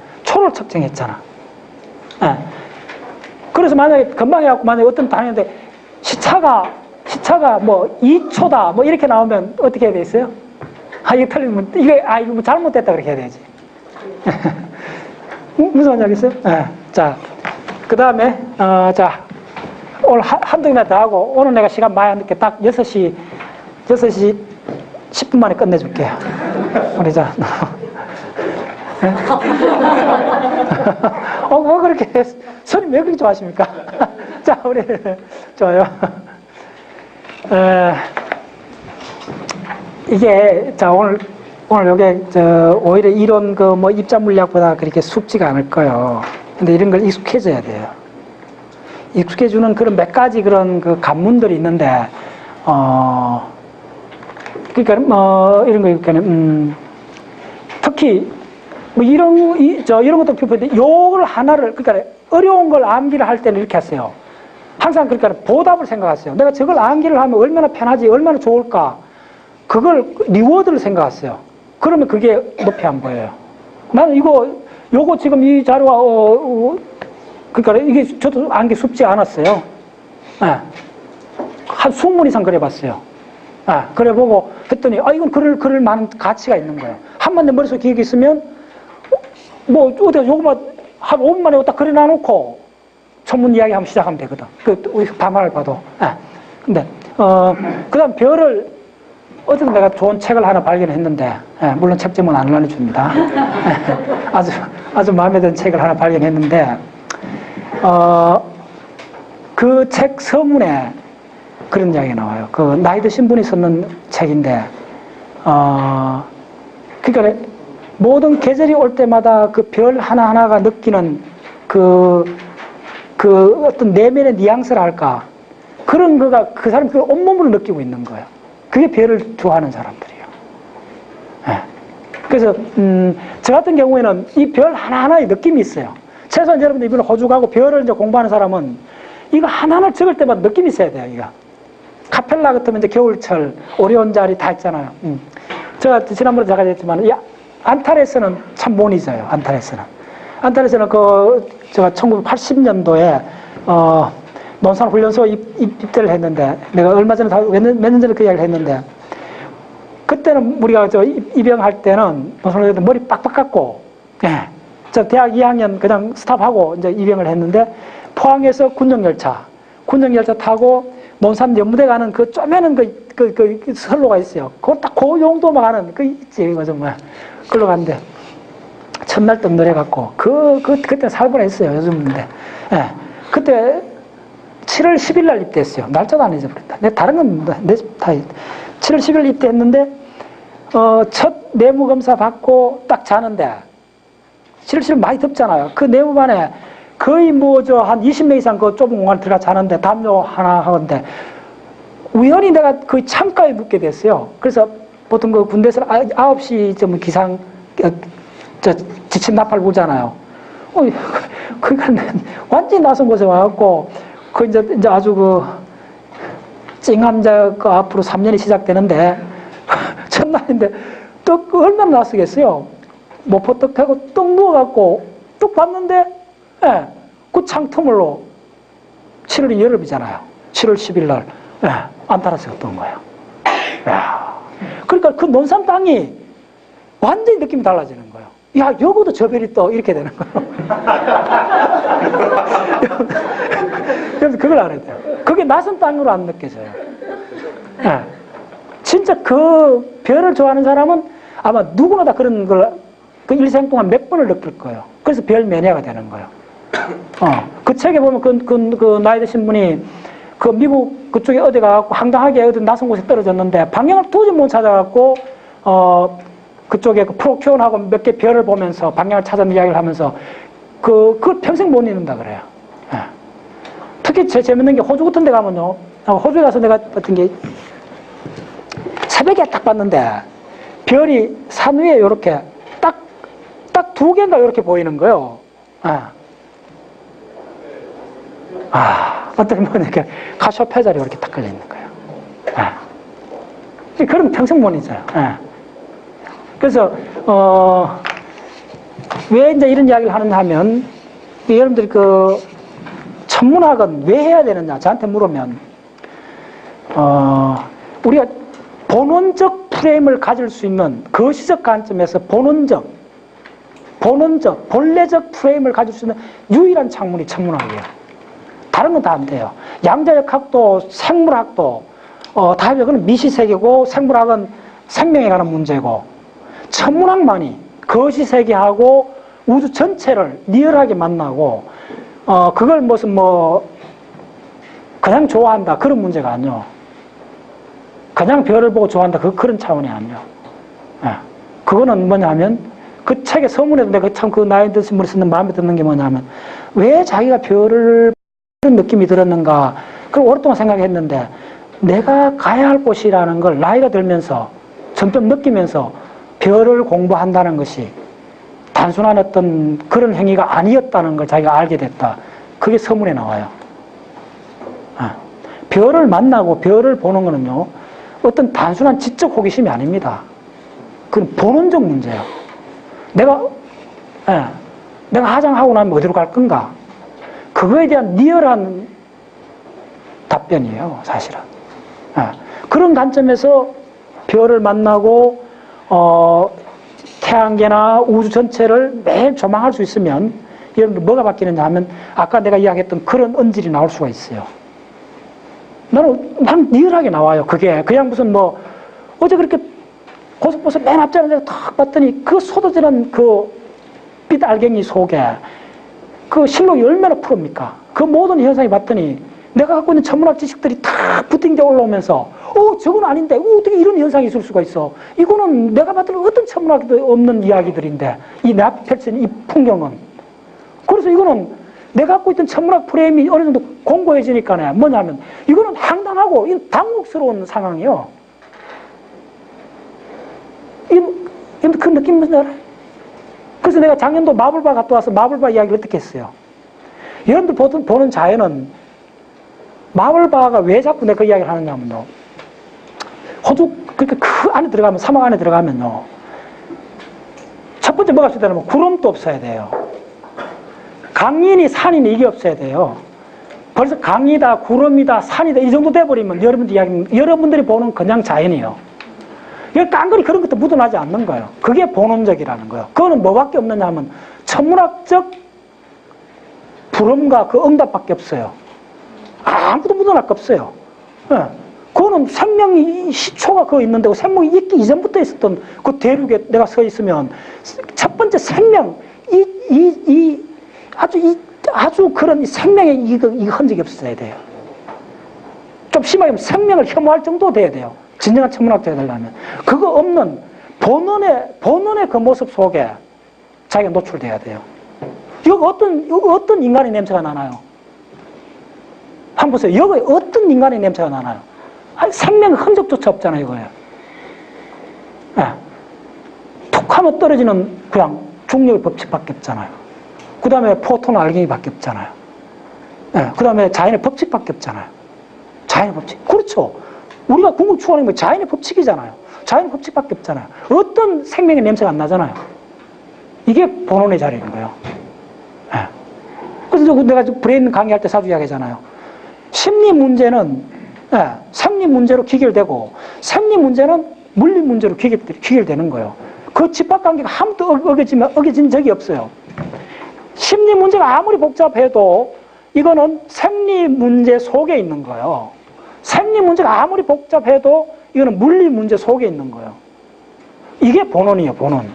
네. 그래서 만약에 금방 해갖고 만약에 어떤 단위인데 시차가 뭐 2초다 뭐 이렇게 나오면 어떻게 해야 되겠어요? 이게 틀리면 이거 뭐 잘못됐다 그렇게 해야 되지. 무슨 말인지 알겠어요? 네. 자, 그 다음에 자, 오늘 한두 개만 더 하고 오늘 내가 시간 많이 안 늦게 딱 6시 10분 만에 끝내줄게요. 우리 자. 뭐 그렇게 선생님 왜 그렇게 좋아하십니까? 자, 우리 좋아요. 이게 자 오늘 요게 오히려 이론 뭐 입자 물리학보다 그렇게 쉽지가 않을 거예요. 근데 이런 걸 익숙해져야 돼요. 익숙해주는 그런 몇 가지 그런 그 관문들이 있는데 그러니까 이런 거 그러니까 특히 뭐 이런 것도 필요한데 요걸 하나를 그러니까 어려운 걸 암기를 할 때는 이렇게 하세요. 항상 그러니까 보답을 생각하세요. 내가 저걸 암기를 하면 얼마나 편하지, 얼마나 좋을까. 그걸 리워드를 생각하세요. 그러면 그게 높이 안 보여요. 나는 요거 지금 이 자료가 그러니까 이게 저도 암기 쉽지 않았어요. 네. 한 20문 이상 그려봤어요. 그래보고 했더니 이건 그럴 만한 가치가 있는 거예요. 한 번 내 머릿속에 기억이 있으면 뭐 어디 요거만 한 5분 만에 딱 그려놔놓고 전문 이야기 한번 시작하면 되거든. 밤하늘 봐도. 근데 그 다음 별을 어쨌든 내가 좋은 책을 하나 발견했는데 물론 책 제목은 안 알려줍니다. 아주 마음에 드는 책을 하나 발견했는데 그 책 서문에 그런 이야기가 나와요. 그 나이 드신 분이 썼는 책인데, 그러니까 모든 계절이 올 때마다 그 별 하나하나가 느끼는 그 어떤 내면의 뉘앙스랄까, 그런 거가 그 사람 그 온몸으로 느끼고 있는 거예요. 그게 별을 좋아하는 사람들이에요. 네. 그래서 저 같은 경우에는 이 별 하나하나의 느낌이 있어요. 최소한 여러분들 이번에 호주 가고 별을 이제 공부하는 사람은 이거 하나하나 적을 때마다 느낌이 있어야 돼요. 이거 카펠라 같으면 이제 겨울철 오리온 자리 다 있잖아요. 제가 지난번에 제가 했지만 이 안타레스는 참 못 잊어요. 안타레스는 그 제가 1980년도에 논산훈련소 입대를 했는데, 내가 얼마 전에 몇 년 전에 그 이야기를 했는데, 그때는 우리가 입영할 때는 논산훈련소 머리 빡빡 깎고, 예, 저 대학 2학년 그냥 스탑하고 이제 입영을 했는데, 포항에서 군용열차 타고 논산 연무대 가는 그 쪼매는 그 선로가 있어요. 그거 딱 그 용도만 가는 그 있지, 이거 정말. 그걸로 갔는데, 첫날 또 노래갖고, 그때 살벌 했어요, 요즘인데. 예. 그때 7월 10일 날 입대했어요. 날짜도 안 잊어버렸다. 다른 건 다 7월 10일 입대했는데, 첫 내무검사 받고 딱 자는데, 7월 10일 많이 덥잖아요. 그 내무반에 거의 한 20명 이상 그 좁은 공간에 들어가 자는데, 담요 하나 하는데, 우연히 내가 거의 창가에 눕게 됐어요. 그래서 보통 그 군대에서 9시쯤 기상, 지침 나팔 불잖아요. 그러니까 완전히 낯선 곳에 와갖고, 이제 아주 찡한 그 앞으로 3년이 시작되는데, 첫날인데, 또 얼마나 낯서겠어요. 모포 떡 하고 떡 누워갖고, 뚝 봤는데, 예, 그 창터물로 7월이 여름이잖아요. 7월 10일 날, 예, 안타라스가 뜬 거예요. 야, 그러니까 그 논산 땅이 완전히 느낌이 달라지는 거예요. 야, 여기도 저 별이 떠. 이렇게 되는 거예요. 그래서 그걸 알아야 돼요. 그게 낯선 땅으로 안 느껴져요. 네. 진짜 그 별을 좋아하는 사람은 아마 누구나 다 그런 걸 그 일생 동안 몇 번을 느낄 거예요. 그래서 별 매니아가 되는 거예요. 그 책에 보면 그 나이 드신 분이 그 미국 그쪽에 어디 가갖고 황당하게 어디 낯선 곳에 떨어졌는데 방향을 도저히 못 찾아갖고 그쪽에 그 프로큐온하고 몇 개 별을 보면서 방향을 찾아는 이야기를 하면서 그걸 평생 못 잊는다 그래요. 예. 특히 재밌는 게 호주 같은 데 가면요. 호주에 가서 내가 봤던 게 새벽에 딱 봤는데 별이 산 위에 이렇게 딱 두 개인가 이렇게 보이는 거예요. 어떤 뭐 이렇게 카시오페자리 이렇게 딱 걸려 있는 거예요. 그럼 평생 못 잊어요. 그래서 왜 이제 이런 이야기를 하느냐 하면, 여러분들이 그 천문학은 왜 해야 되느냐 저한테 물으면, 우리가 본원적 프레임을 가질 수 있는 거시적 관점에서 본래적 프레임을 가질 수 있는 유일한 학문이 천문학이에요. 다른 건 다 안 돼요. 양자역학도 생물학도 다 그건 미시세계고, 생물학은 생명에 관한 문제고, 천문학만이 거시세계하고 우주 전체를 리얼하게 만나고, 그걸 무슨 그냥 좋아한다 그런 문제가 아니요. 그냥 별을 보고 좋아한다 그런 차원이 아니요. 그거는 뭐냐 하면, 그 책의 서문에도 내가 참 그 나이 드신 분이 쓰는 마음에 드는 게 뭐냐면, 왜 자기가 별을 그런 느낌이 들었는가, 그걸 오랫동안 생각했는데, 내가 가야 할 곳이라는 걸 나이가 들면서 점점 느끼면서 별을 공부한다는 것이 단순한 어떤 그런 행위가 아니었다는 걸 자기가 알게 됐다. 그게 서문에 나와요. 별을 만나고 별을 보는 거는요, 어떤 단순한 지적 호기심이 아닙니다. 그건 본원적 문제예요. 내가 화장하고 나면 어디로 갈 건가? 그거에 대한 리얼한 답변이에요, 사실은. 그런 관점에서 별을 만나고, 태양계나 우주 전체를 매일 조망할 수 있으면, 여러분들 뭐가 바뀌느냐 하면, 아까 내가 이야기했던 그런 언질이 나올 수가 있어요. 나는 리얼하게 나와요, 그게. 그냥 무슨 어제 그렇게 고속버스 맨 앞자리에 내가 탁 봤더니, 그 쏟아지는 그 빛 알갱이 속에 그 실록이 얼마나 푸릅니까? 그 모든 현상이 봤더니 내가 갖고 있는 천문학 지식들이 다 부팅돼 올라오면서 저건 아닌데 어떻게 이런 현상이 있을 수가 있어. 이거는 내가 봤을 때 어떤 천문학도 없는 이야기들인데 이 내 앞에 펼쳐진 이 풍경은. 그래서 이거는 내가 갖고 있던 천문학 프레임이 어느 정도 공고해지니까 뭐냐면 이거는 황당하고 당혹스러운 상황이에요. 그 느낌 뭔지 알아요? 그래서 내가 작년도 마블바 갔다 와서 마블바 이야기를 어떻게 했어요? 여러분들 보는 자연은 마블바가 왜 자꾸 내가 그 이야기를 하느냐면요. 호주, 그렇게 그 안에 들어가면, 사막 안에 들어가면요. 첫 번째 뭐가 있어야 되냐면 구름도 없어야 돼요. 강이니 산이니 이게 없어야 돼요. 벌써 강이다, 구름이다, 산이다 이 정도 돼버리면 여러분들이 보는 그냥 자연이에요. 이게 깡그리 그런 것도 묻어나지 않는 거예요. 그게 본원적이라는 거예요. 그거는 뭐밖에 없느냐 하면 천문학적 불음과 그 응답밖에 없어요. 아무도 묻어날 거 없어요. 네. 그거는 생명이 시초가 그거 있는 데고 생명이 있기 이전부터 있었던 그 대륙에 내가 서 있으면 첫 번째 생명, 아주 그런 생명의 이 흔적이 없어야 돼요. 좀 심하게 하면 생명을 혐오할 정도 돼야 돼요. 진정한 천문학자가 되려면. 그거 없는 본원의 그 모습 속에 자기가 노출돼야 돼요. 여기 어떤 인간의 냄새가 나나요? 한번 보세요. 여기 어떤 인간의 냄새가 나나요? 아니, 생명의 흔적조차 없잖아요, 이거예요. 네. 툭 하면 떨어지는 그냥 중력의 법칙밖에 없잖아요. 그 다음에 포톤 알갱이밖에 없잖아요. 네. 그 다음에 자연의 법칙밖에 없잖아요. 자연의 법칙. 그렇죠. 우리가 궁극 추구하는 건 자연의 법칙이잖아요. 자연의 법칙밖에 없잖아요. 어떤 생명의 냄새가 안 나잖아요. 이게 본원의 자리인 거예요. 네. 그래서 내가 브레인 강의할 때 자주 이야기하잖아요. 심리 문제는 생리 문제로 귀결되고 생리 문제는 물리 문제로 귀결되는 거예요. 그 집합관계가 아무도 어겨진 적이 없어요. 심리 문제가 아무리 복잡해도 이거는 생리 문제 속에 있는 거예요. 생리 문제가 아무리 복잡해도 이거는 물리 문제 속에 있는 거예요. 이게 본원이에요, 본원.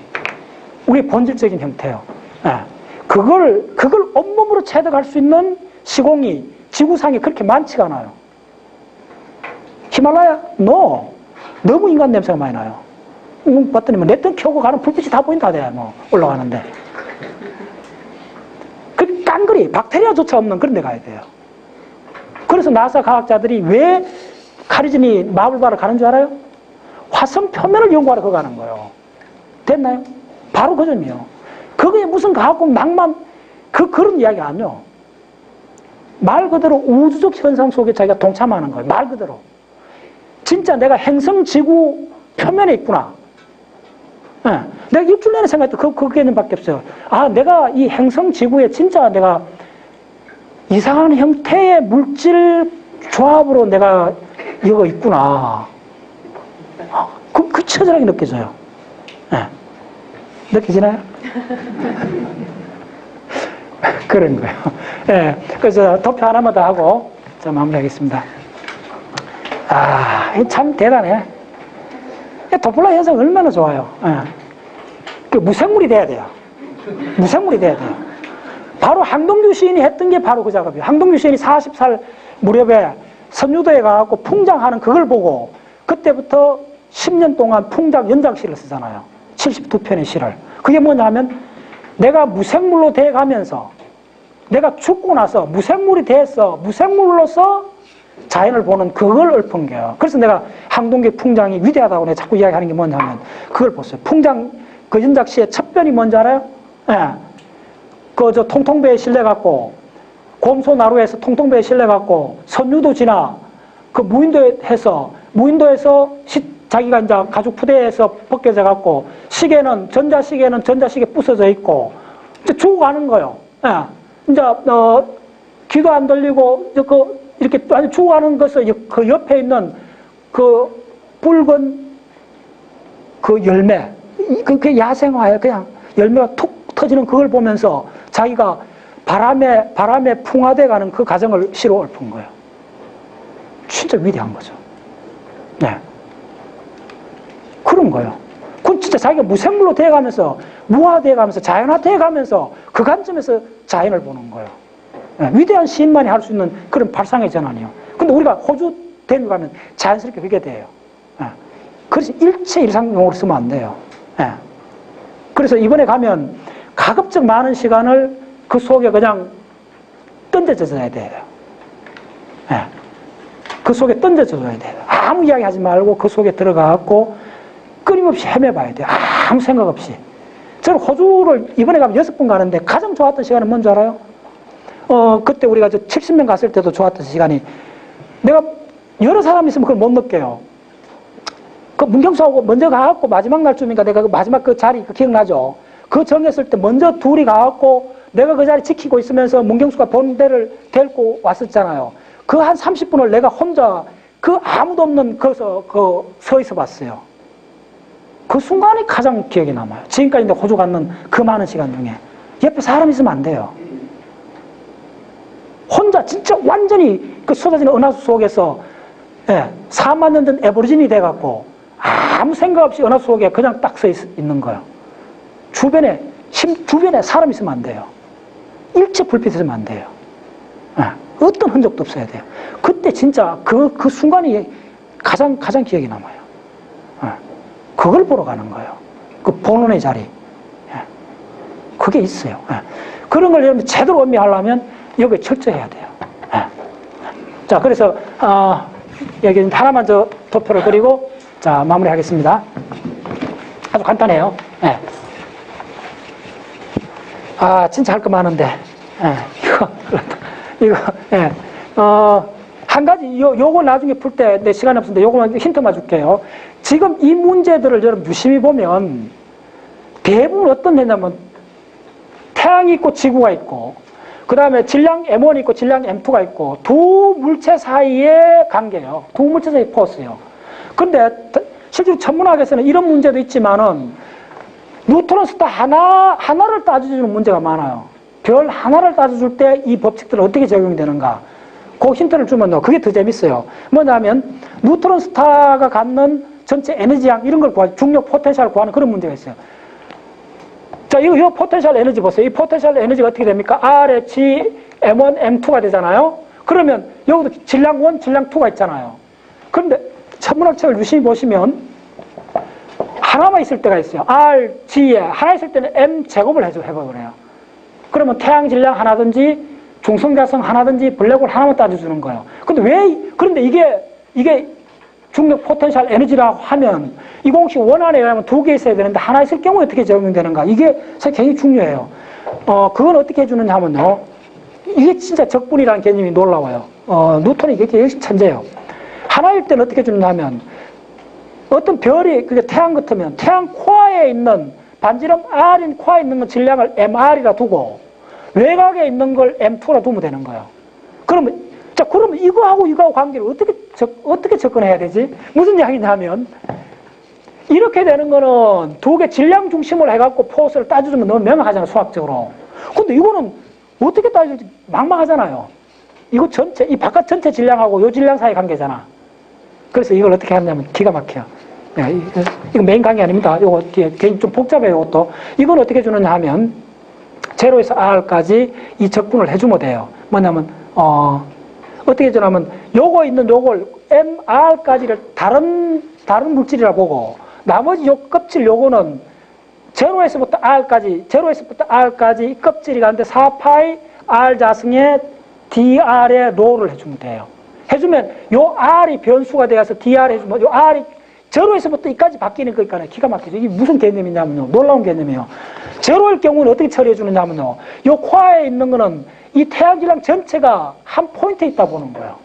우리의 본질적인 형태예요. 그걸 온몸으로 체득할 수 있는 시공이 지구상에 그렇게 많지가 않아요. 히말라야? No. 너무 인간 냄새가 많이 나요. 봤더니 뭐 냈던 켜고 가는 불빛이 다 보인다, 올라가는데. 그 깡그리, 박테리아조차 없는 그런 데 가야 돼요. 그래서 나사 과학자들이 왜 카리즈니 마블바를 가는 줄 알아요? 화성 표면을 연구하러 거 가는 거예요. 됐나요? 바로 그 점이에요. 그게 무슨 과학공 낭만, 그런 이야기 아니요. 말 그대로 우주적 현상 속에 자기가 동참하는 거예요. 말 그대로. 진짜 내가 행성 지구 표면에 있구나. 네. 내가 일주일 내내 생각했던 그 개념밖에 없어요. 아, 내가 이 행성 지구에 진짜 내가 이상한 형태의 물질 조합으로 내가 이거 있구나. 그 처절하게 느껴져요. 네. 느껴지나요? 그런 거예요. 네. 그래서 도표 하나만 더 하고 자, 마무리하겠습니다. 참 대단해. 도플라 현상 얼마나 좋아요. 그 무생물이 돼야 돼요. 무생물이 돼야 돼요. 바로 항동규 시인이 했던 게 바로 그 작업이에요. 항동규 시인이 40살 무렵에 선유도에 가서 풍장하는 그걸 보고 그때부터 10년 동안 풍장 연장시를 쓰잖아요. 72편의 시를. 그게 뭐냐 하면 내가 무생물로 돼가면서 내가 죽고 나서 무생물이 돼서 무생물로서 자연을 보는 그걸 읊은 거예요. 그래서 내가 항동규 풍장이 위대하다고 내가 자꾸 이야기하는 게 뭐냐면 그걸 보세요. 풍장 그 연작시의 첫 변이 뭔지 알아요? 통통배에 실려갖고 곰소나루에서 통통배에 실려갖고 선유도 지나 그 무인도에서 자기가 이제 가죽 푸대에서 벗겨져갖고 전자시계는 전자시계 부서져 있고 이제 죽어가는 거예요. 이제 귀도 안 들리고 이렇게 아주 죽어가는 것을 그 옆에 있는 그 붉은 그 열매 그게 야생화예요. 그냥 열매가 툭 터지는 그걸 보면서 자기가 바람에 풍화돼 가는 그 과정을 시로 읊은 거예요. 진짜 위대한 거죠. 네. 그런 거예요. 그건 진짜 자기가 무생물로 돼가면서 무화돼 가면서 자연화돼 가면서 그 관점에서 자연을 보는 거예요. 위대한 시인만이 할 수 있는 그런 발상의 전환이요. 근데 우리가 호주 대륙 가면 자연스럽게 그게 돼요. 그래서 일체 일상용어로 쓰면 안 돼요. 그래서 이번에 가면 가급적 많은 시간을 그 속에 그냥 던져져야 돼요. 그 속에 던져져야 돼요. 아무 이야기 하지 말고 그 속에 들어가갖고 끊임없이 헤매봐야 돼요. 아무 생각 없이. 저는 호주를 이번에 가면 6번 가는데 가장 좋았던 시간은 뭔지 알아요? 그때 우리가 70명 갔을 때도 좋았던 시간이, 내가 여러 사람 있으면 그걸 못 느껴요. 그 문경수하고 먼저 가갖고 마지막 날쯤인가 내가 그 마지막 그 자리 기억나죠? 그 정했을 때 먼저 둘이 가갖고 내가 그 자리 지키고 있으면서 문경수가 본 데를 데리고 왔었잖아요. 그 한 30분을 내가 혼자 그 아무도 없는 거기서 서 있어 봤어요. 그 순간이 가장 기억에 남아요. 지금까지 이제 호주 갔는 그 많은 시간 중에 옆에 사람 있으면 안 돼요. 혼자 진짜 완전히 그 쏟아지는 은하수 속에서 4만 년 전 에버리진이 돼갖고 아무 생각 없이 은하수 속에 그냥 딱 서 있는 거예요. 주변에 사람 있으면 안 돼요. 일체 불빛 있으면 안 돼요. 어떤 흔적도 없어야 돼요. 그때 진짜 그 순간이 가장 기억에 남아요. 그걸 보러 가는 거예요. 그 본원의 자리. 그게 있어요. 그런 걸 여러분 제대로 음미하려면 여기에 철저해야 돼요. 자, 그래서 여기 하나만 더 도표를 그리고 자, 마무리하겠습니다. 아주 간단해요. 진짜 할 거 많은데 이거 한 가지 요거 나중에 풀 때 내 시간이 없는데 요거만 힌트만 줄게요. 지금 이 문제들을 여러분 유심히 보면 대부분 어떤 데냐면 태양이 있고 지구가 있고 그 다음에 질량 M1이 있고 질량 M2가 있고 두 물체 사이의 관계예요. 두 물체 사이의 포스예요. 근데 실제로 천문학에서는 이런 문제도 있지만은 뉴트론 스타 하나를 따져주는 문제가 많아요. 별 하나를 따져줄 때 이 법칙들은 어떻게 적용이 되는가. 그 힌트를 주면 그게 더 재밌어요. 뭐냐면 뉴트론 스타가 갖는 전체 에너지양 이런 걸 중력 포텐셜을 구하는 그런 문제가 있어요. 자, 이 포텐셜 에너지 보세요. 이 포텐셜 에너지가 어떻게 됩니까? RH, M1, M2가 되잖아요. 그러면 여기도 질량 1, 질량 2가 있잖아요. 그런데 천문학책을 유심히 보시면 하나만 있을 때가 있어요. R, G에 하나 있을 때는 M 제곱을 해버려요. 그러면 태양 질량 하나든지 중성자성 하나든지 블랙홀 하나만 따져주는 거예요. 그런데 이게 중력 포텐셜 에너지라고 하면 이 공식 원안에 의하면 두 개 있어야 되는데 하나 있을 경우에 어떻게 적용되는가. 이게 굉장히 중요해요. 그건 어떻게 해주느냐 하면요. 이게 진짜 적분이라는 개념이 놀라워요. 뉴턴이 이게 역시 천재예요. 하나일 때는 어떻게 해주느냐 하면 어떤 별이 그게 태양 같으면 태양 코어에 있는 반지름 R인 코어에 있는 건 질량을 MR이라 두고 외곽에 있는 걸 M2라 두면 되는 거예요. 그러면 이거하고 관계를 어떻게 접근해야 되지? 무슨 이야기냐 하면 이렇게 되는 거는 두 개 질량 중심으로 해갖고 포스를 따져주면 너무 명확하잖아요, 수학적으로. 근데 이거는 어떻게 따질지 막막하잖아요. 이거 전체, 이 바깥 전체 질량하고 요 질량 사이 관계잖아. 그래서 이걸 어떻게 하냐면 기가 막혀요. 이거 메인 관계 아닙니다. 이거 뒤에 좀 복잡해요, 이것도. 이건 어떻게 주느냐 하면 제로에서 R까지 이 적분을 해주면 돼요. 뭐냐면, 어떻게 해주냐면 요거 있는 요걸 MR까지를 다른 물질이라 보고 나머지 요 껍질 요거는 제로에서부터 R까지 이 껍질이 가는데 4파이 R 자승에 DR의 로를 해주면 돼요. 해주면 요 R이 변수가 되어서 DR 해주면 요 R이 제로에서부터 이까지 바뀌는 거니까 기가 막히죠. 이게 무슨 개념이냐면요. 놀라운 개념이에요. 제로일 경우는 어떻게 처리해 주느냐면요. 요 코어에 있는 거는 이 태양 질량 전체가 한 포인트에 있다 보는 거예요.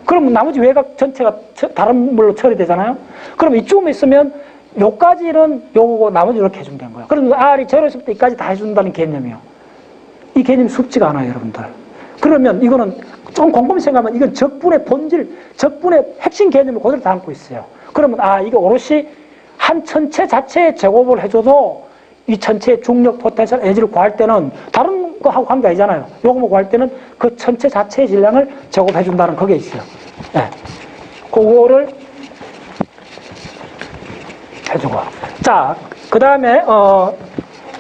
그러면 나머지 외곽 전체가 다른 물로 처리되잖아요. 그럼 이쪽에 있으면 요까지는 요거고 나머지 이렇게 해주면 되는 거예요. 그러면 R이 제로에서부터 이까지 다 해준다는 개념이에요. 이 개념이 쉽지가 않아요, 여러분들. 그러면 이거는 좀 곰곰이 생각하면 이건 적분의 본질, 적분의 핵심 개념을 그대로 담고 있어요. 그러면 이게 오롯이 한 천체 자체의 제곱을 해줘도 이 천체의 중력 포텐셜 에너지를 구할 때는 다른 거하고 관계 아니잖아요. 요거 구할 때는 그 천체 자체의 질량을 제곱해준다는 그게 있어요. 그거를 해주고. 자, 그 다음에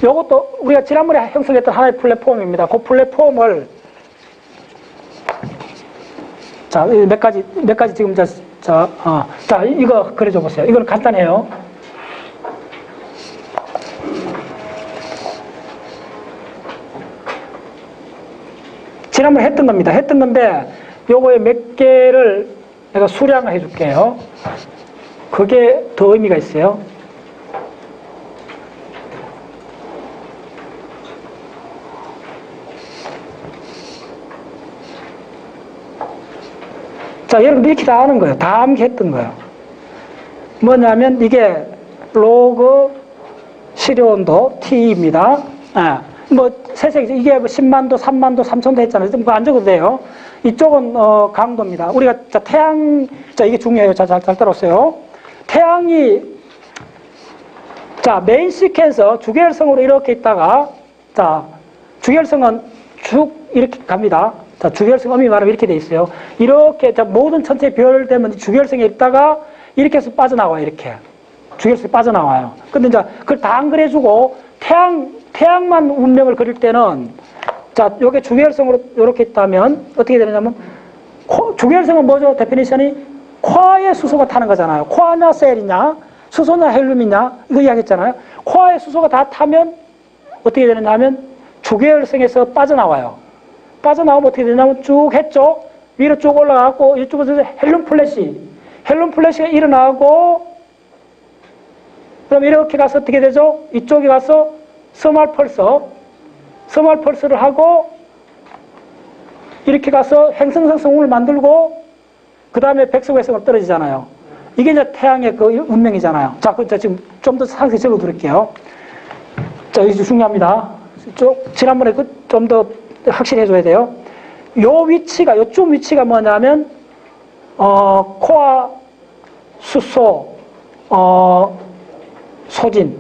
요것도 우리가 지난번에 형성했던 하나의 플랫폼입니다. 그 플랫폼을 자, 몇 가지 지금 자, 이거 그려줘 보세요. 이거는 간단해요. 지난번에 했던 겁니다. 했던 건데, 요거에 몇 개를 내가 수량을 해줄게요. 그게 더 의미가 있어요. 자, 여러분들 이렇게 다 아는 거예요. 다 암기했던 거예요. 뭐냐면 이게 로그 시료온도 T입니다. 뭐 세세기죠. 이게 10만도, 3만도, 3천도 했잖아요. 뭐 안 적어도 돼요. 이쪽은 강도입니다. 우리가 자 태양, 자 이게 중요해요. 잘 따라오세요. 태양이 자 메인 시퀀서 주계열성으로 이렇게 있다가 자 주계열성은 쭉 이렇게 갑니다. 자, 주계열성 엄밀히 말하면 이렇게 돼 있어요. 이렇게, 자, 모든 천체의 별 되면 주계열성에 있다가 이렇게 해서 빠져나와요, 이렇게. 주계열성이 빠져나와요. 근데 이제 그걸 다 안 그려주고 태양만 운명을 그릴 때는 자, 요게 주계열성으로 이렇게 있다면 어떻게 되느냐면 주계열성은 뭐죠? 데피니션이 코아의 수소가 타는 거잖아요. 코아냐 셀이냐, 수소냐 헬륨이냐, 이거 이야기했잖아요. 코아의 수소가 다 타면 어떻게 되느냐 하면 주계열성에서 빠져나와요. 빠져나오면 어떻게 되냐면 쭉 했죠. 위로 쭉 올라가고 이쪽에서 헬륨 플래시가 일어나고 그럼 이렇게 가서 어떻게 되죠? 이쪽에 가서 스몰 펄스를 하고 이렇게 가서 행성성을 만들고 그 다음에 백석외성으로 떨어지잖아요. 이게 이제 태양의 그 운명이잖아요. 자, 지금 좀 더 상세히 적어드릴게요. 자, 이게 중요합니다. 지난번에 좀 더 확실히 해줘야 돼요. 요쯤 위치가 뭐냐면, 코아, 수소, 소진,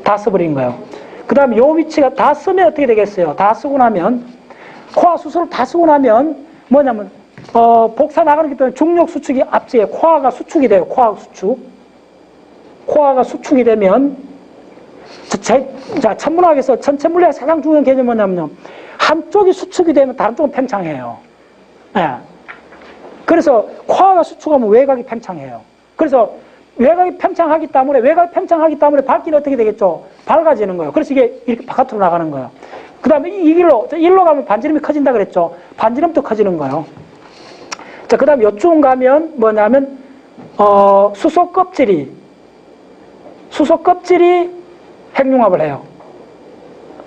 다 써버린 거예요. 그 다음에 요 위치가 다 쓰면 어떻게 되겠어요? 다 쓰고 나면, 코아, 수소를 다 쓰고 나면, 뭐냐면, 복사 나가기 때문에 중력 수축이 앞뒤에 코아가 수축이 돼요. 코아가 수축이 되면, 자, 천문학에서 전체 물리학 가장 중요한 개념은 뭐냐면요. 한쪽이 수축이 되면 다른 쪽은 팽창해요. 네. 그래서 코아가 수축하면 외곽이 팽창해요. 그래서 외곽이 팽창하기 때문에 밝기는 어떻게 되겠죠? 밝아지는 거예요. 그래서 이게 이렇게 바깥으로 나가는 거예요. 그 다음에 이 길로 가면 반지름이 커진다 그랬죠? 반지름도 커지는 거예요. 자, 그 다음에 요쯤 가면 뭐냐면, 수소 껍질이 핵융합을 해요.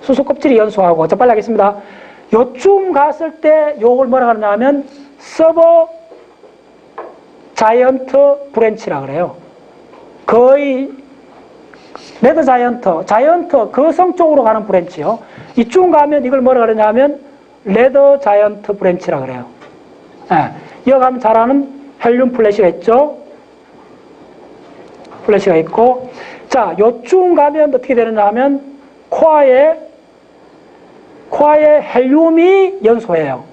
수소 껍질이 연소하고. 자, 빨리 하겠습니다. 요쯤 갔을 때 요걸 뭐라 그러냐면 서버 자이언트 브랜치라 그래요. 거의 레드 자이언트 거성 쪽으로 가는 브랜치요. 이쯤 가면 이걸 뭐라 그러냐면 레드 자이언트 브랜치라 그래요. 예. 여기 가면 잘 아는 헬륨 플래시가 있죠. 플래시가 있고, 자, 요쯤 가면 어떻게 되느냐 하면 코아에 헬륨이 연소해요.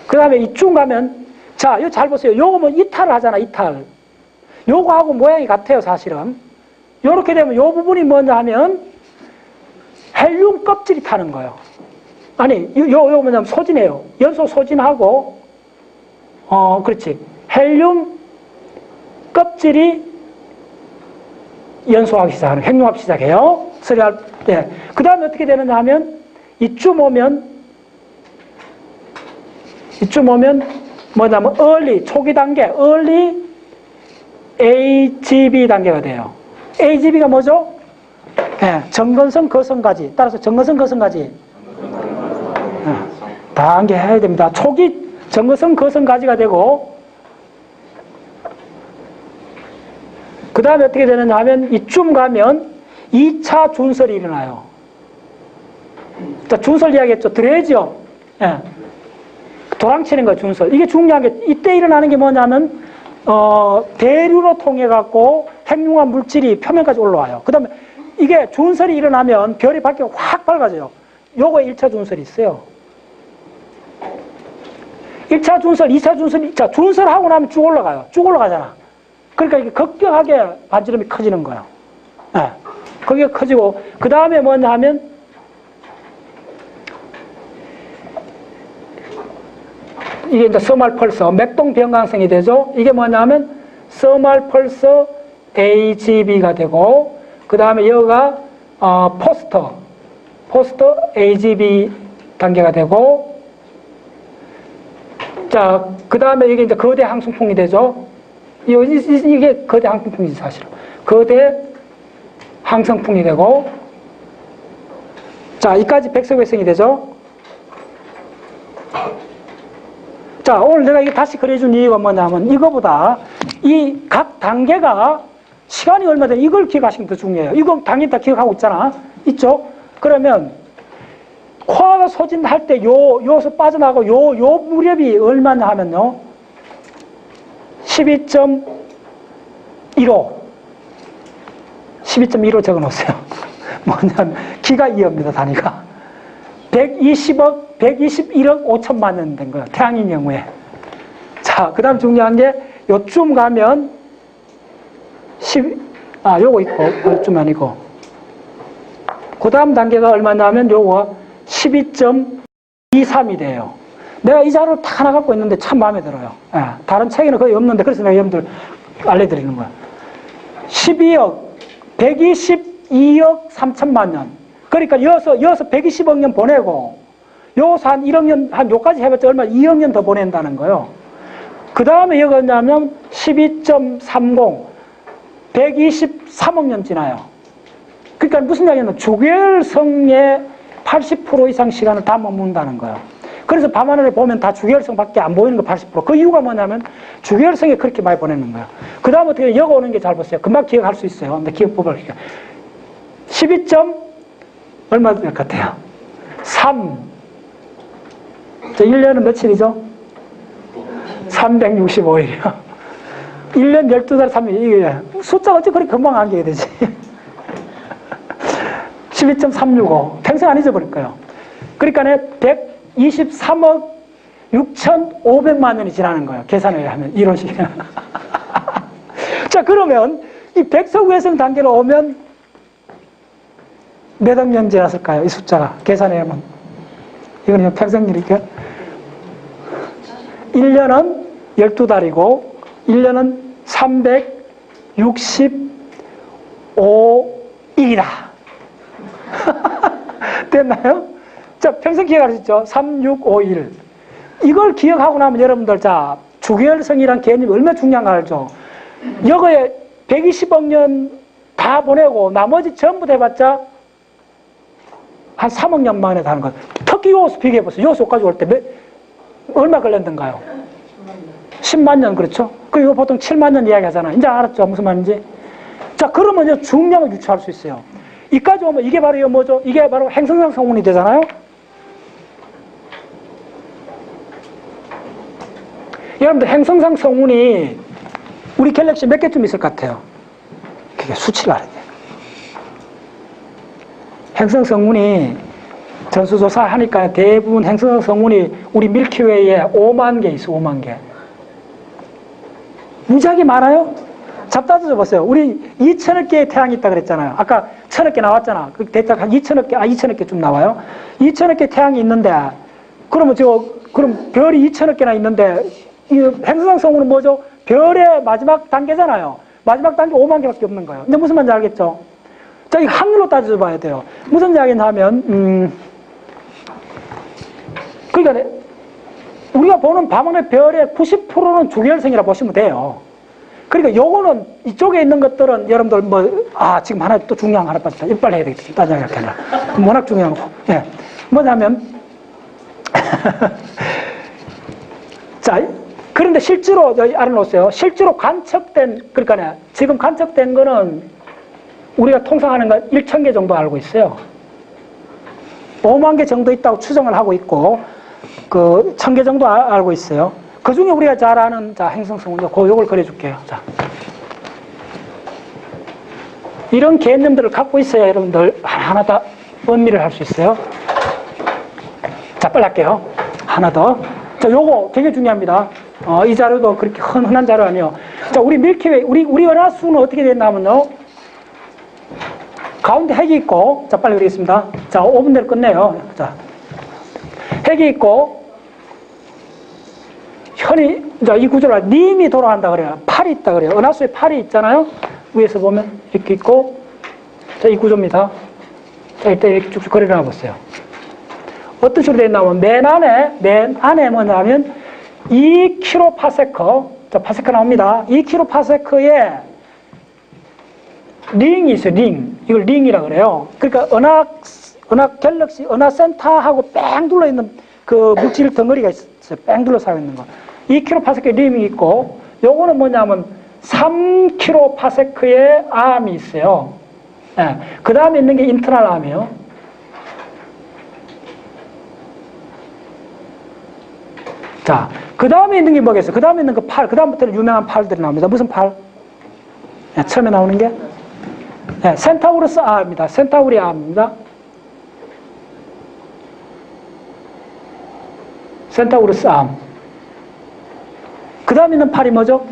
그 다음에 이쯤 가면, 자, 이거 잘 보세요. 요거 뭐 이탈을 하잖아, 이탈. 요거하고 모양이 같아요, 사실은. 요렇게 되면 요 부분이 뭐냐 하면 헬륨 껍질이 타는 거예요. 아니, 요 뭐냐면 소진이에요. 연소 소진하고, 그렇지. 헬륨 껍질이 연소하기 시작하는, 핵융합 시작해요. 서리할 때. 그 다음에 어떻게 되느냐 하면, 이쯤 오면 뭐냐면, 초기 단계, AGB 단계가 돼요. AGB가 뭐죠? 네, 정근성 거성까지. 따라서 정근성 거성까지. 네, 단계 해야 됩니다. 초기 정근성 거성까지가 되고, 그 다음에 어떻게 되느냐 하면 이쯤 가면 2차 준설이 일어나요. 자, 준설 이야기했죠. 드레지요. 예. 도랑치는 거예요, 준설. 이게 중요한 게, 이때 일어나는 게 뭐냐면, 대류로 통해갖고 핵융합 물질이 표면까지 올라와요. 그 다음에 이게 준설이 일어나면 별이 밝기가 확 밝아져요. 요거에 1차 준설이 있어요. 1차 준설, 2차 준설, 자, 준설하고 나면 쭉 올라가요. 쭉 올라가잖아. 그러니까 이게 급격하게 반지름이 커지는 거예요. 네. 그게 커지고, 그 다음에 뭐냐 하면, 이게 이제 서멀 펄서, 맥동 변광성이 되죠. 이게 뭐냐면 서멀 펄서 AGB가 되고, 그 다음에 여기가 포스터 AGB 단계가 되고, 자, 그 다음에 이게 이제 거대 항성풍이 되죠. 이게 거대 항성풍이지, 사실은. 거대 항성풍이 되고, 자, 이까지 백석외성이 되죠. 자, 오늘 내가 이게 다시 그려준 이유가 뭐냐면, 이거보다 이 각 단계가 시간이 얼마 돼, 이걸 기억하시는 게 더 중요해요. 이거 당연히 다 기억하고 있잖아. 있죠? 그러면, 코아가 소진할 때 요서 빠져나가고 요 무렵이 얼마냐 하면요. 12.15. 12.15 적어 놓으세요. 뭐냐면, 기가 2입니다, 단위가. 121억 5천만 년 된 거예요. 태양인 경우에. 자, 그 다음 중요한 게, 요쯤 가면, 요거 있고, 요쯤 아니고. 그 다음 단계가 얼마냐면, 요거 12.23이 돼요. 내가 이 자료를 다 하나 갖고 있는데 참 마음에 들어요. 예, 다른 책에는 거의 없는데, 그래서 내가 여러분들 알려드리는 거야. 122억 3천만 년. 그러니까 여기서 120억 년 보내고, 여기서 한 1억 년, 한 요까지 해봤자 얼마, 2억 년 더 보낸다는 거예요. 그 다음에 여기 뭐냐면 12.30, 123억 년 지나요. 그러니까 무슨 이야기냐면 주계열성의 80% 이상 시간을 다 머문다는 거예요. 그래서 밤하늘에 보면 다 주계열성밖에 안 보이는 거 80%. 그 이유가 뭐냐면 주계열성에 그렇게 많이 보내는 거예요. 그 다음 어떻게 여기 오는 게 잘 보세요. 금방 기억할 수 있어요. 근데 기억 뽑아볼게요. 12점 얼마 될 것 같아요? 3. 저 1년은 며칠이죠? 365일이요. 1년 12달 3일. 이게 숫자가 어찌 그렇게 금방 안기게 되지? 12.365. 평생 안 잊어버릴 거예요. 그러니까 123억 6,500만 년이 지나는 거예요. 계산을 하면. 이런 식으로. 자, 그러면 이 백석외성 단계로 오면 몇 억 년 지났을까요? 이 숫자가. 계산해보면. 이거는 평생이니까. 1년은 12달이고, 1년은 365일이다. 됐나요? 자, 평생 기억할 수 있죠? 365일. 이걸 기억하고 나면 여러분들, 자, 주계열성이란 개념이 얼마나 중요한가 알죠? 여기에 120억 년 다 보내고, 나머지 전부 돼봤자 한 3억 년 만에 다는 것. 특히 요수 비교해보세요. 요수까지 올 때 얼마 걸렸던가요? 10만 년, 그렇죠? 그 이거 보통 7만 년 이야기 하잖아요. 이제 알았죠? 무슨 말인지? 자, 그러면 이제 중량을 유추할 수 있어요. 이까지 오면 이게 바로 이거 뭐죠? 이게 바로 행성상 성운이 되잖아요? 여러분들 행성상 성운이 우리 갤럭시 몇 개쯤 있을 것 같아요? 그게 수치를 알아야 돼요. 행성 성운이 전수조사 하니까 대부분 행성 성운이 우리 밀키웨이에 5만 개 있어, 5만 개. 무지하게 많아요? 잡다져 보세요. 우리 2천억 개의 태양이 있다 그랬잖아요. 아까 1,000억 개 나왔잖아. 그 대략 한 2천억 개, 2천억 개쯤 나와요. 2천억 개 태양이 있는데, 그러면 그럼 별이 2천억 개나 있는데, 이 행성 성운은 뭐죠? 별의 마지막 단계잖아요. 마지막 단계 5만 개밖에 없는 거예요. 근데 무슨 말인지 알겠죠? 자, 이거 확률로 따져 봐야 돼요. 무슨 이야기냐 하면, 그러니까 우리가 보는 밤하늘 별의 90%는 주계열성이라 보시면 돼요. 그러니까 요거는 이쪽에 있는 것들은 여러분들 지금 하나 또 중요한 거 하나 빠졌다. 이거 빨리 해야 되겠다. 딴 이야기 할게. 워낙 중요한 거. 예. 뭐냐면, 자, 그런데 실제로, 알아놓으세요. 실제로 관측된, 그러니까 지금 관측된 거는 우리가 통상하는 건 1,000개 정도 알고 있어요. 5만 개 정도 있다고 추정을 하고 있고, 1,000개 정도 알고 있어요. 그 중에 우리가 잘 아는, 자, 행성성운이 요걸 그려줄게요. 자. 이런 개념들을 갖고 있어야 여러분들 하나 다 음미를 할 수 있어요. 자, 빨리 할게요. 하나 더. 자, 요거 되게 중요합니다. 이 자료도 그렇게 흔한 자료 아니에요. 자, 우리 밀키웨이, 우리 은하수는 어떻게 됐냐면요. 가운데 핵이 있고, 자, 빨리 그리겠습니다. 자, 5분 내로 끝내요. 자, 핵이 있고, 흔히 이제 이 구조를 님이 돌아간다 그래요. 팔이 있다 그래요. 은하수에 팔이 있잖아요. 위에서 보면 이렇게 있고, 자, 이 구조입니다. 자, 일단 이렇게 쭉쭉 그려놔 보세요. 어떤 식으로 되어 있냐면 맨 안에 뭐냐면 2kPa, 자, 파세크 나옵니다. 2kPa에 링이 있어요. 링. 이걸 링이라 그래요. 그러니까 은하 갤럭시, 은하 센터하고 뺑 둘러 있는 그 물질 덩어리가 있어요. 뺑 둘러싸여 있는 거. 2kPa의 림이 있고, 요거는 뭐냐면 3kPa의 암이 있어요. 예. 그 다음에 있는 게 인터널 암이에요. 자, 그 다음에 있는 게 뭐겠어요? 그 다음에 있는 거 팔, 그 다음부터는 유명한 팔들이 나옵니다. 무슨 팔? 예, 처음에 나오는 게? 예, 센타우루스 암입니다. 센타우리 암입니다. 센타우루스 암. 그 다음에 있는 팔이 뭐죠?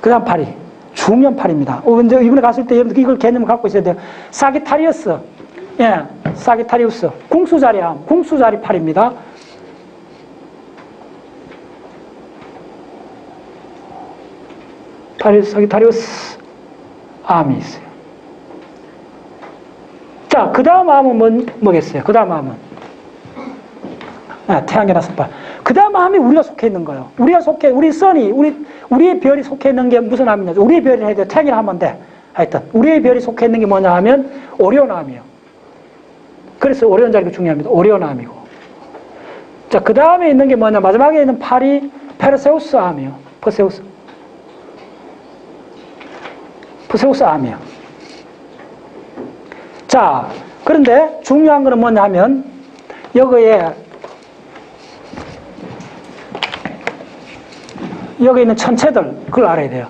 그 다음 팔이. 중년 팔입니다. 이제 이번에 갔을 때 여러분들 이걸 개념을 갖고 있어야 돼요. 사기타리우스. 예, 사기타리우스. 궁수자리 암. 궁수자리 팔입니다. 사기타리우스 암이 있어요. 자, 그 다음 암은 뭐겠어요? 그 다음 암은? 태양계나 선발. 그 다음 암이 우리가 속해 있는 거예요. 우리 선이, 우리의 별이 속해 있는 게 무슨 암이냐. 우리의 별이 해야 돼. 태양이라 하면 돼. 하여튼, 우리의 별이 속해 있는 게 뭐냐 하면 오리온 암이에요. 그래서 오리온 자리가 중요합니다. 오리온 암이고. 자, 그 다음에 있는 게 뭐냐. 마지막에 있는 팔이 페르세우스 암이에요. 퍼세우스 암이에요. 자, 그런데 중요한 거는 뭐냐 하면 여기 있는 천체들, 그걸 알아야 돼요.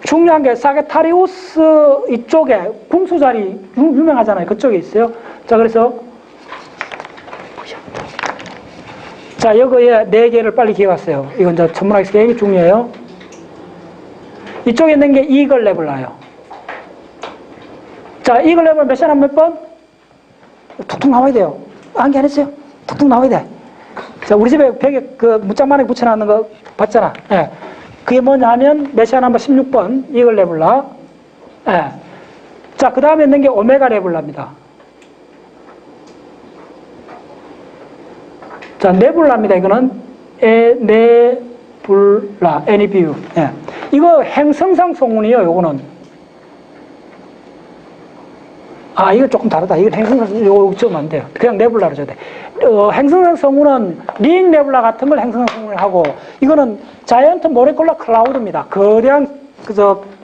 중요한 게 사게타리우스 이쪽에 궁수자리 유명하잖아요. 그쪽에 있어요. 자, 그래서 자, 여기에 4개를 빨리 기억하세요. 이건 이제 천문학에서 굉장히 중요해요. 이쪽에 있는 게 이글 네뷸라예요. 자, 이글 네뷸라 몇 시간 몇 번? 툭툭 나와야 돼요. 암기 안 했어요? 툭툭 나와야 돼. 자, 우리 집에 벽에 그 문짝만하게 붙여놨는 거 봤잖아. 예. 그게 뭐냐 하면 몇 시간 한 번 16번 이글 네뷸라. 예. 자, 그 다음에 있는 게 오메가 네뷸라입니다. 자, 네뷸라입니다. 이거는 네뷸라, NEBU. 예. 이거 행성상 성운이에요. 요거는. 이거 조금 다르다. 이건 행성상, 요거 좀 안 돼요. 그냥 네뷸라로 줘야 돼. 행성상 성운은 링 네뷸라 같은 걸 행성상 성운을 하고, 이거는 자이언트 모레큘러 클라우드입니다. 거대한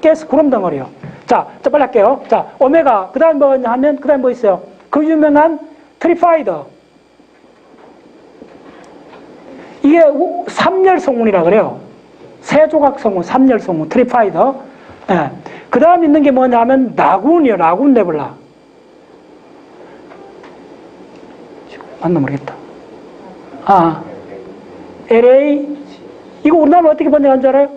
가스 구름 덩어리요. 자, 빨리 할게요. 자, 오메가. 그 다음 뭐냐 하면, 그 다음 뭐 있어요? 그 유명한 트리파이더. 이게 3열 성운이라 그래요. 세조각 성운, 3열 성운, 트리파이더. 예. 그 다음 있는 게 뭐냐 하면 라군이에요. 라군 네뷸라. 맞나 모르겠다. LA. 이거 우리나라로 어떻게 번역한 줄 알아요?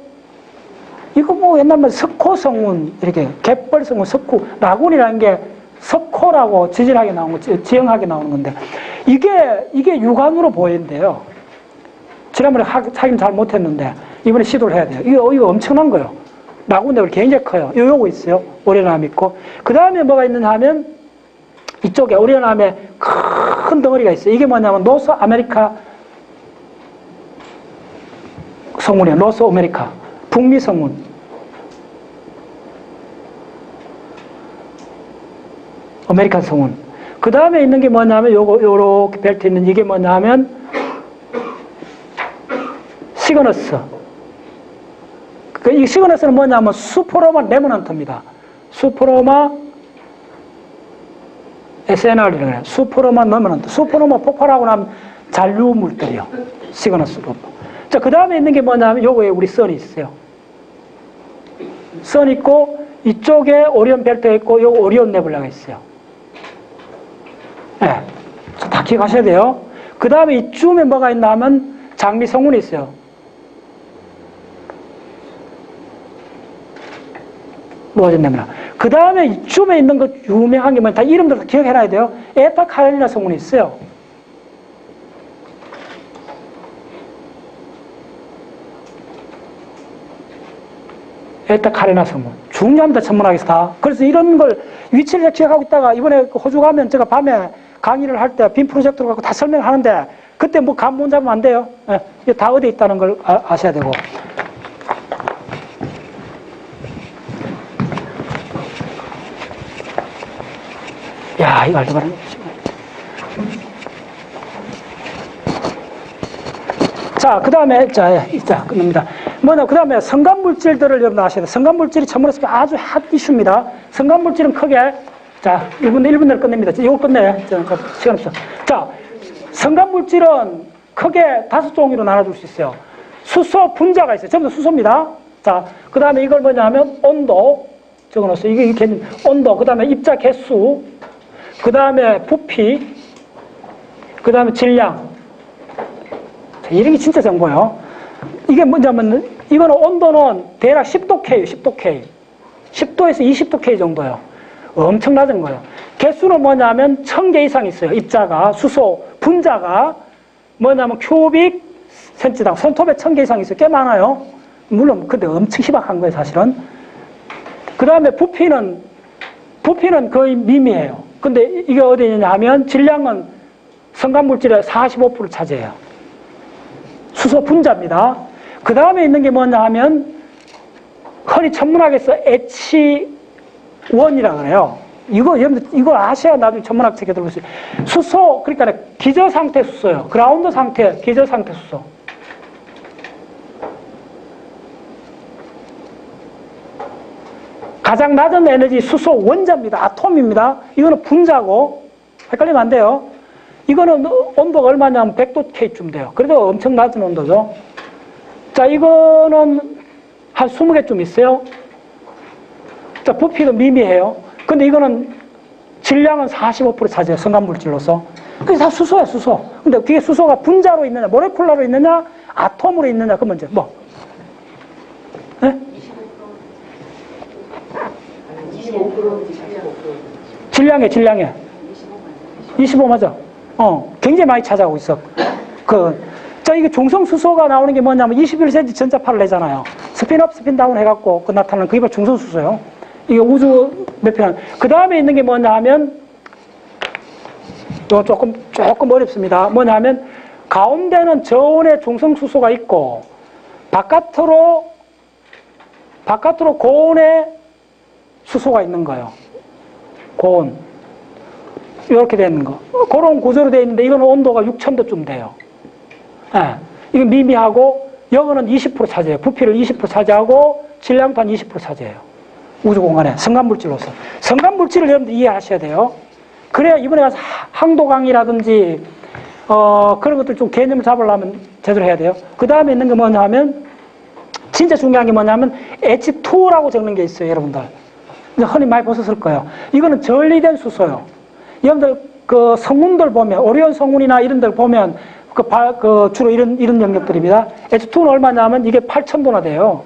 이거 뭐 옛날에 석호 성운, 이렇게 갯벌 성운, 석호. 라군이라는 게 석호라고 지질하게 나온 거, 지형하게 나오는 건데, 이게 육안으로 보이는데요. 지난번에 확인 잘 못했는데, 이번에 시도를 해야 돼요. 이거 엄청난 거예요. 라군 네뷸라 굉장히 커요. 요거 있어요. 오리온암 있고. 그 다음에 뭐가 있느냐 하면, 이쪽에 오리온암에 큰 덩어리가 있어요. 이게 뭐냐면 노스 아메리카 성운이에요. 노스 아메리카. 북미 성운. 아메리칸 성운. 그 다음에 있는 게 뭐냐면 요렇게 벨트 있는 이게 뭐냐면 시그너스. 이 시그너스는 뭐냐면 수포로마 레모넌트입니다. 수포로마 SNR이라고 해요. 수포로마 레모넌트. 수포로마 폭발하고 나면 잔류물들이요. 시그너스. 자, 그 다음에 있는 게 뭐냐면 요거에 우리 선이 있어요. 선 있고 이쪽에 오리온 벨트가 있고 요거 오리온 네뷸라가 있어요. 네. 다 기억하셔야 돼요. 그 다음에 이쯤에 뭐가 있나 하면 장미 성운이 있어요. 뭐가 있냐면 그 다음에 이쯤에 있는 것 유명한 게 뭐 다 이름들 기억해놔야 돼요. 에타 카렐리나 성운이 있어요. 에타 카레나 성분. 중요합니다, 천문학에서 다. 그래서 이런 걸 위치를 기억하고 있다가 이번에 호주 가면 제가 밤에 강의를 할 때 빔 프로젝트로 갖고 다 설명하는데 그때 뭐 감 못 잡으면 안 돼요. 예, 이게 다 어디에 있다는 걸 아셔야 되고. 야, 이거 알더바람. 자, 그 다음에, 자, 끝납니다. 그 다음에 성간물질들을 여러분 아셔야 돼요. 성간물질이 천문학에서 아주 핫 이슈입니다. 성간물질은 크게, 자, 1분 내로 끝냅니다. 이거 끝내. 시간 없어. 자, 성간물질은 크게 5종류로 나눠줄 수 있어요. 수소, 분자가 있어요. 전부 다 수소입니다. 자, 그 다음에 이걸 뭐냐 하면 온도, 적어놨어요. 이게 개념, 온도, 그 다음에 입자 개수, 그 다음에 부피, 그 다음에 질량. 자, 이런 게 진짜 정보예요. 이게 뭐냐면, 이거는 온도는 대략 10도 K예요, 10도 K. 10도에서 20도 K 정도예요. 엄청 낮은 거예요. 개수는 뭐냐면 1000개 이상 있어요. 입자가, 수소, 분자가 뭐냐면 큐빅 센치당 손톱에 1000개 이상 있어요. 꽤 많아요. 물론 근데 엄청 희박한 거예요, 사실은. 그 다음에 부피는 거의 미미해요. 근데 이게 어디 있느냐 하면 질량은 성간물질의 45%를 차지해요. 수소 분자입니다. 그 다음에 있는 게 뭐냐 하면 흔히 천문학에서 H1이라고 그래요. 이거 아셔야 나중에 천문학 책에 들어볼 수 있어요. 수소, 그러니까 기저상태 수소예요. 그라운드 상태, 기저상태 수소. 가장 낮은 에너지 수소 원자입니다. 아톰입니다. 이거는 분자고, 헷갈리면 안 돼요. 이거는 온도가 얼마냐면 100도 K쯤 돼요. 그래도 엄청 낮은 온도죠. 자, 이거는 한 20개쯤 있어요. 자, 부피도 미미해요. 근데 이거는 질량은 45% 차지해요. 성간물질로서. 그게 다 수소야, 수소. 근데 그게 수소가 분자로 있느냐, 모레쿨라로 있느냐, 아톰으로 있느냐, 그 문제. 뭐? 네? 25%. 질량에. 25 맞아. 굉장히 많이 차지하고 있어. 자, 이게 중성수소가 나오는 게 뭐냐면 21cm 전자파를 내잖아요. 스핀업, 스핀다운 해갖고 나타나는 그게 바로 중성수소예요. 이게 우주 매표는. 그 다음에 있는 게 뭐냐 하면, 이거 조금 어렵습니다. 뭐냐 하면, 가운데는 저온의 중성수소가 있고, 바깥으로 고온의 수소가 있는 거예요. 고온. 이렇게 되는 거. 그런 구조로 되어 있는데, 이거는 온도가 6000도쯤 돼요. 예. 이건 미미하고, 이거는 20% 차지해요. 부피를 20% 차지하고, 질량도 한 20% 차지해요. 우주 공간에. 성간물질로서. 성간물질을 여러분들 이해하셔야 돼요. 그래야 이번에 가서 항도 강의라든지, 그런 것들 좀 개념을 잡으려면 제대로 해야 돼요. 그 다음에 있는 게 뭐냐 하면, 진짜 중요한 게 뭐냐면, H2라고 적는 게 있어요, 여러분들. 흔히 많이 보셨을 거예요. 이거는 전리된 수소요. 여러분들 그 성운들 보면, 오리온 성운이나 이런 데를 보면, 주로 이런 영역들입니다. H2는 얼마냐면 이게 8000도나 돼요.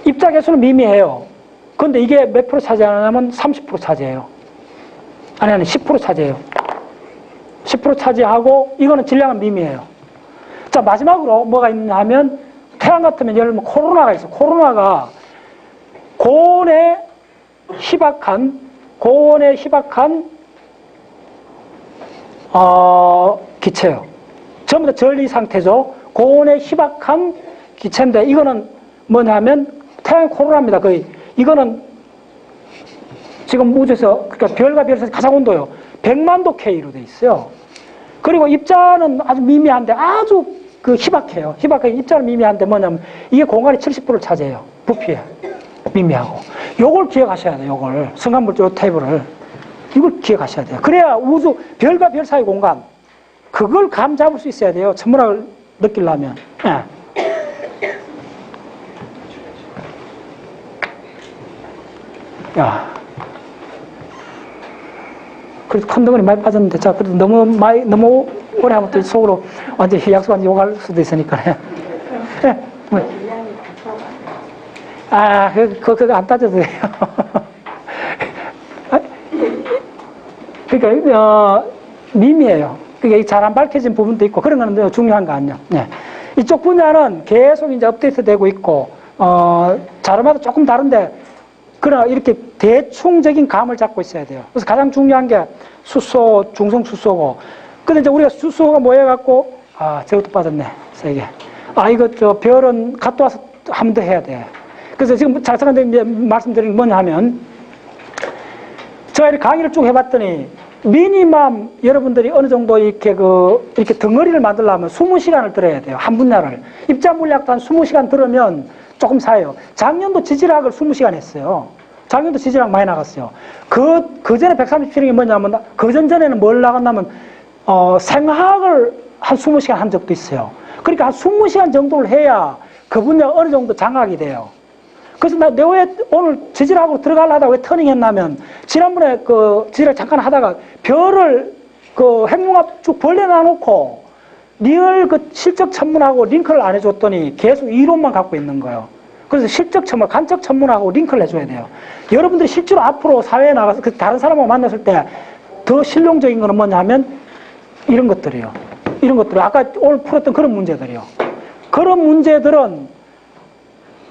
입자 개수는 미미해요. 근데 이게 몇 프로 차지하냐면 30% 차지해요. 아니, 10% 차지해요. 10% 차지하고, 이거는 질량은 미미해요. 자, 마지막으로 뭐가 있느냐 하면, 태양 같으면 예를 들면 코로나가 있어요. 코로나가 고온에 희박한 기체예요. 전부 다 전리 상태죠. 고온에 희박한 기체인데, 이거는 뭐냐면 태양의 코로나입니다. 거의. 이거는 지금 우주에서, 그러니까 별과 별 사이 가장 온도요. 100만도 K로 돼 있어요. 그리고 입자는 아주 미미한데 아주 희박해요. 희박하게 입자는 미미한데 뭐냐면 이게 공간의 70%를 차지해요. 부피에. 미미하고. 요걸 기억하셔야 돼요. 요걸. 성간물질 테이블을. 이걸 기억하셔야 돼요. 그래야 우주, 별과 별 사이 공간, 그걸 감 잡을 수 있어야 돼요. 천문학을 느끼려면. 예. 야. 그래도 큰 덩어리 많이 빠졌는데, 자, 그래도 너무 오래 하면 또 속으로 완전히 약속한지 욕할 수도 있으니까. 예. 그거 안 따져도 돼요. 그러니까, 미미해요. 그게 잘 안 밝혀진 부분도 있고, 그런 거는 중요한 거 아니에요. 네. 이쪽 분야는 계속 이제 업데이트 되고 있고, 자료마다 조금 다른데, 그러나 이렇게 대충적인 감을 잡고 있어야 돼요. 그래서 가장 중요한 게 수소, 중성 수소고. 근데 이제 우리가 수소가 모여갖고, 저것도 빠졌네, 세 개. 이거 별은 갔다 와서 한 번 더 해야 돼. 그래서 지금 작성한데 말씀드린 게 뭐냐 하면, 제가 이렇게 강의를 쭉 해봤더니, 미니멈 여러분들이 어느 정도 이렇게 이렇게 덩어리를 만들려면 20시간을 들어야 돼요. 한 분야를. 입자 물리학도 한 20시간 들으면 조금 사요. 작년도 지질학을 20시간 했어요. 작년도 지질학 많이 나갔어요. 그 전에 137이 뭐냐면, 그 전전에는 뭘 나갔냐면, 생화학을 한 20시간 한 적도 있어요. 그러니까 한 20시간 정도를 해야 그 분야 어느 정도 장악이 돼요. 그래서 내가 왜 오늘 지질학으로 들어가려다가 왜 터닝 했냐면, 지난번에 지질학 잠깐 하다가 별을 핵융합 쭉 벌려놔놓고, 리얼 실적 천문하고 링크를 안 해줬더니 계속 이론만 갖고 있는 거예요. 그래서 실적 천문, 간접 천문하고 링크를 해줘야 돼요. 여러분들이 실제로 앞으로 사회에 나가서 다른 사람하고 만났을 때 더 실용적인 거는 뭐냐면, 이런 것들이에요. 이런 것들. 아까 오늘 풀었던 그런 문제들이요. 그런 문제들은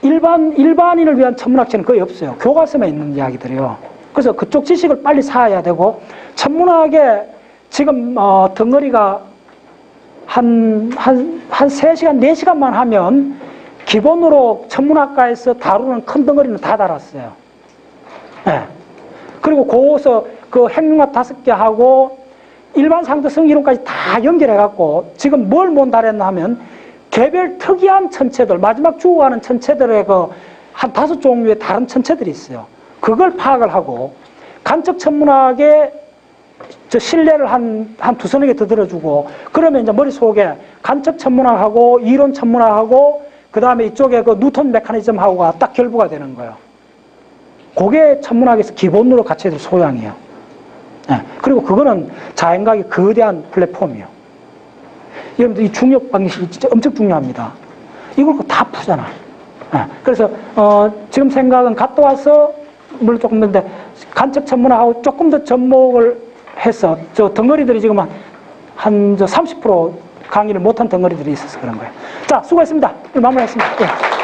일반인을 위한 천문학책은 거의 없어요. 교과서만 있는 이야기들이요. 그래서 그쪽 지식을 빨리 쌓아야 되고, 천문학에 지금, 덩어리가 한 3시간, 4시간만 하면 기본으로 천문학과에서 다루는 큰 덩어리는 다 달았어요. 네. 그리고 거기서 핵융합 5개 하고, 일반 상대성 이론까지 다 연결해갖고, 지금 뭘 못 달했나 하면, 개별 특이한 천체들, 마지막 죽어가는 천체들의 한 5종류의 다른 천체들이 있어요. 그걸 파악을 하고, 간접 천문학에 신뢰를 한 2-3 개 더 들어주고, 그러면 이제 머릿속에 간접 천문학하고, 이론 천문학하고, 그 다음에 이쪽에 뉴턴 메커니즘하고가 딱 결부가 되는 거예요. 그게 천문학에서 기본으로 갖춰야 될 소양이에요. 네. 그리고 그거는 자연과학의 거대한 플랫폼이에요. 여러분들 이 중력 방식이 진짜 엄청 중요합니다. 이걸 다 푸잖아. 네. 그래서 지금 생각은 갔다 와서 물론 조금 는데 간접 천문학하고 조금 더 접목을 해서 덩어리들이 지금 한 30% 강의를 못한 덩어리들이 있어서 그런 거예요. 자, 수고했습니다. 마무리하겠습니다. 예.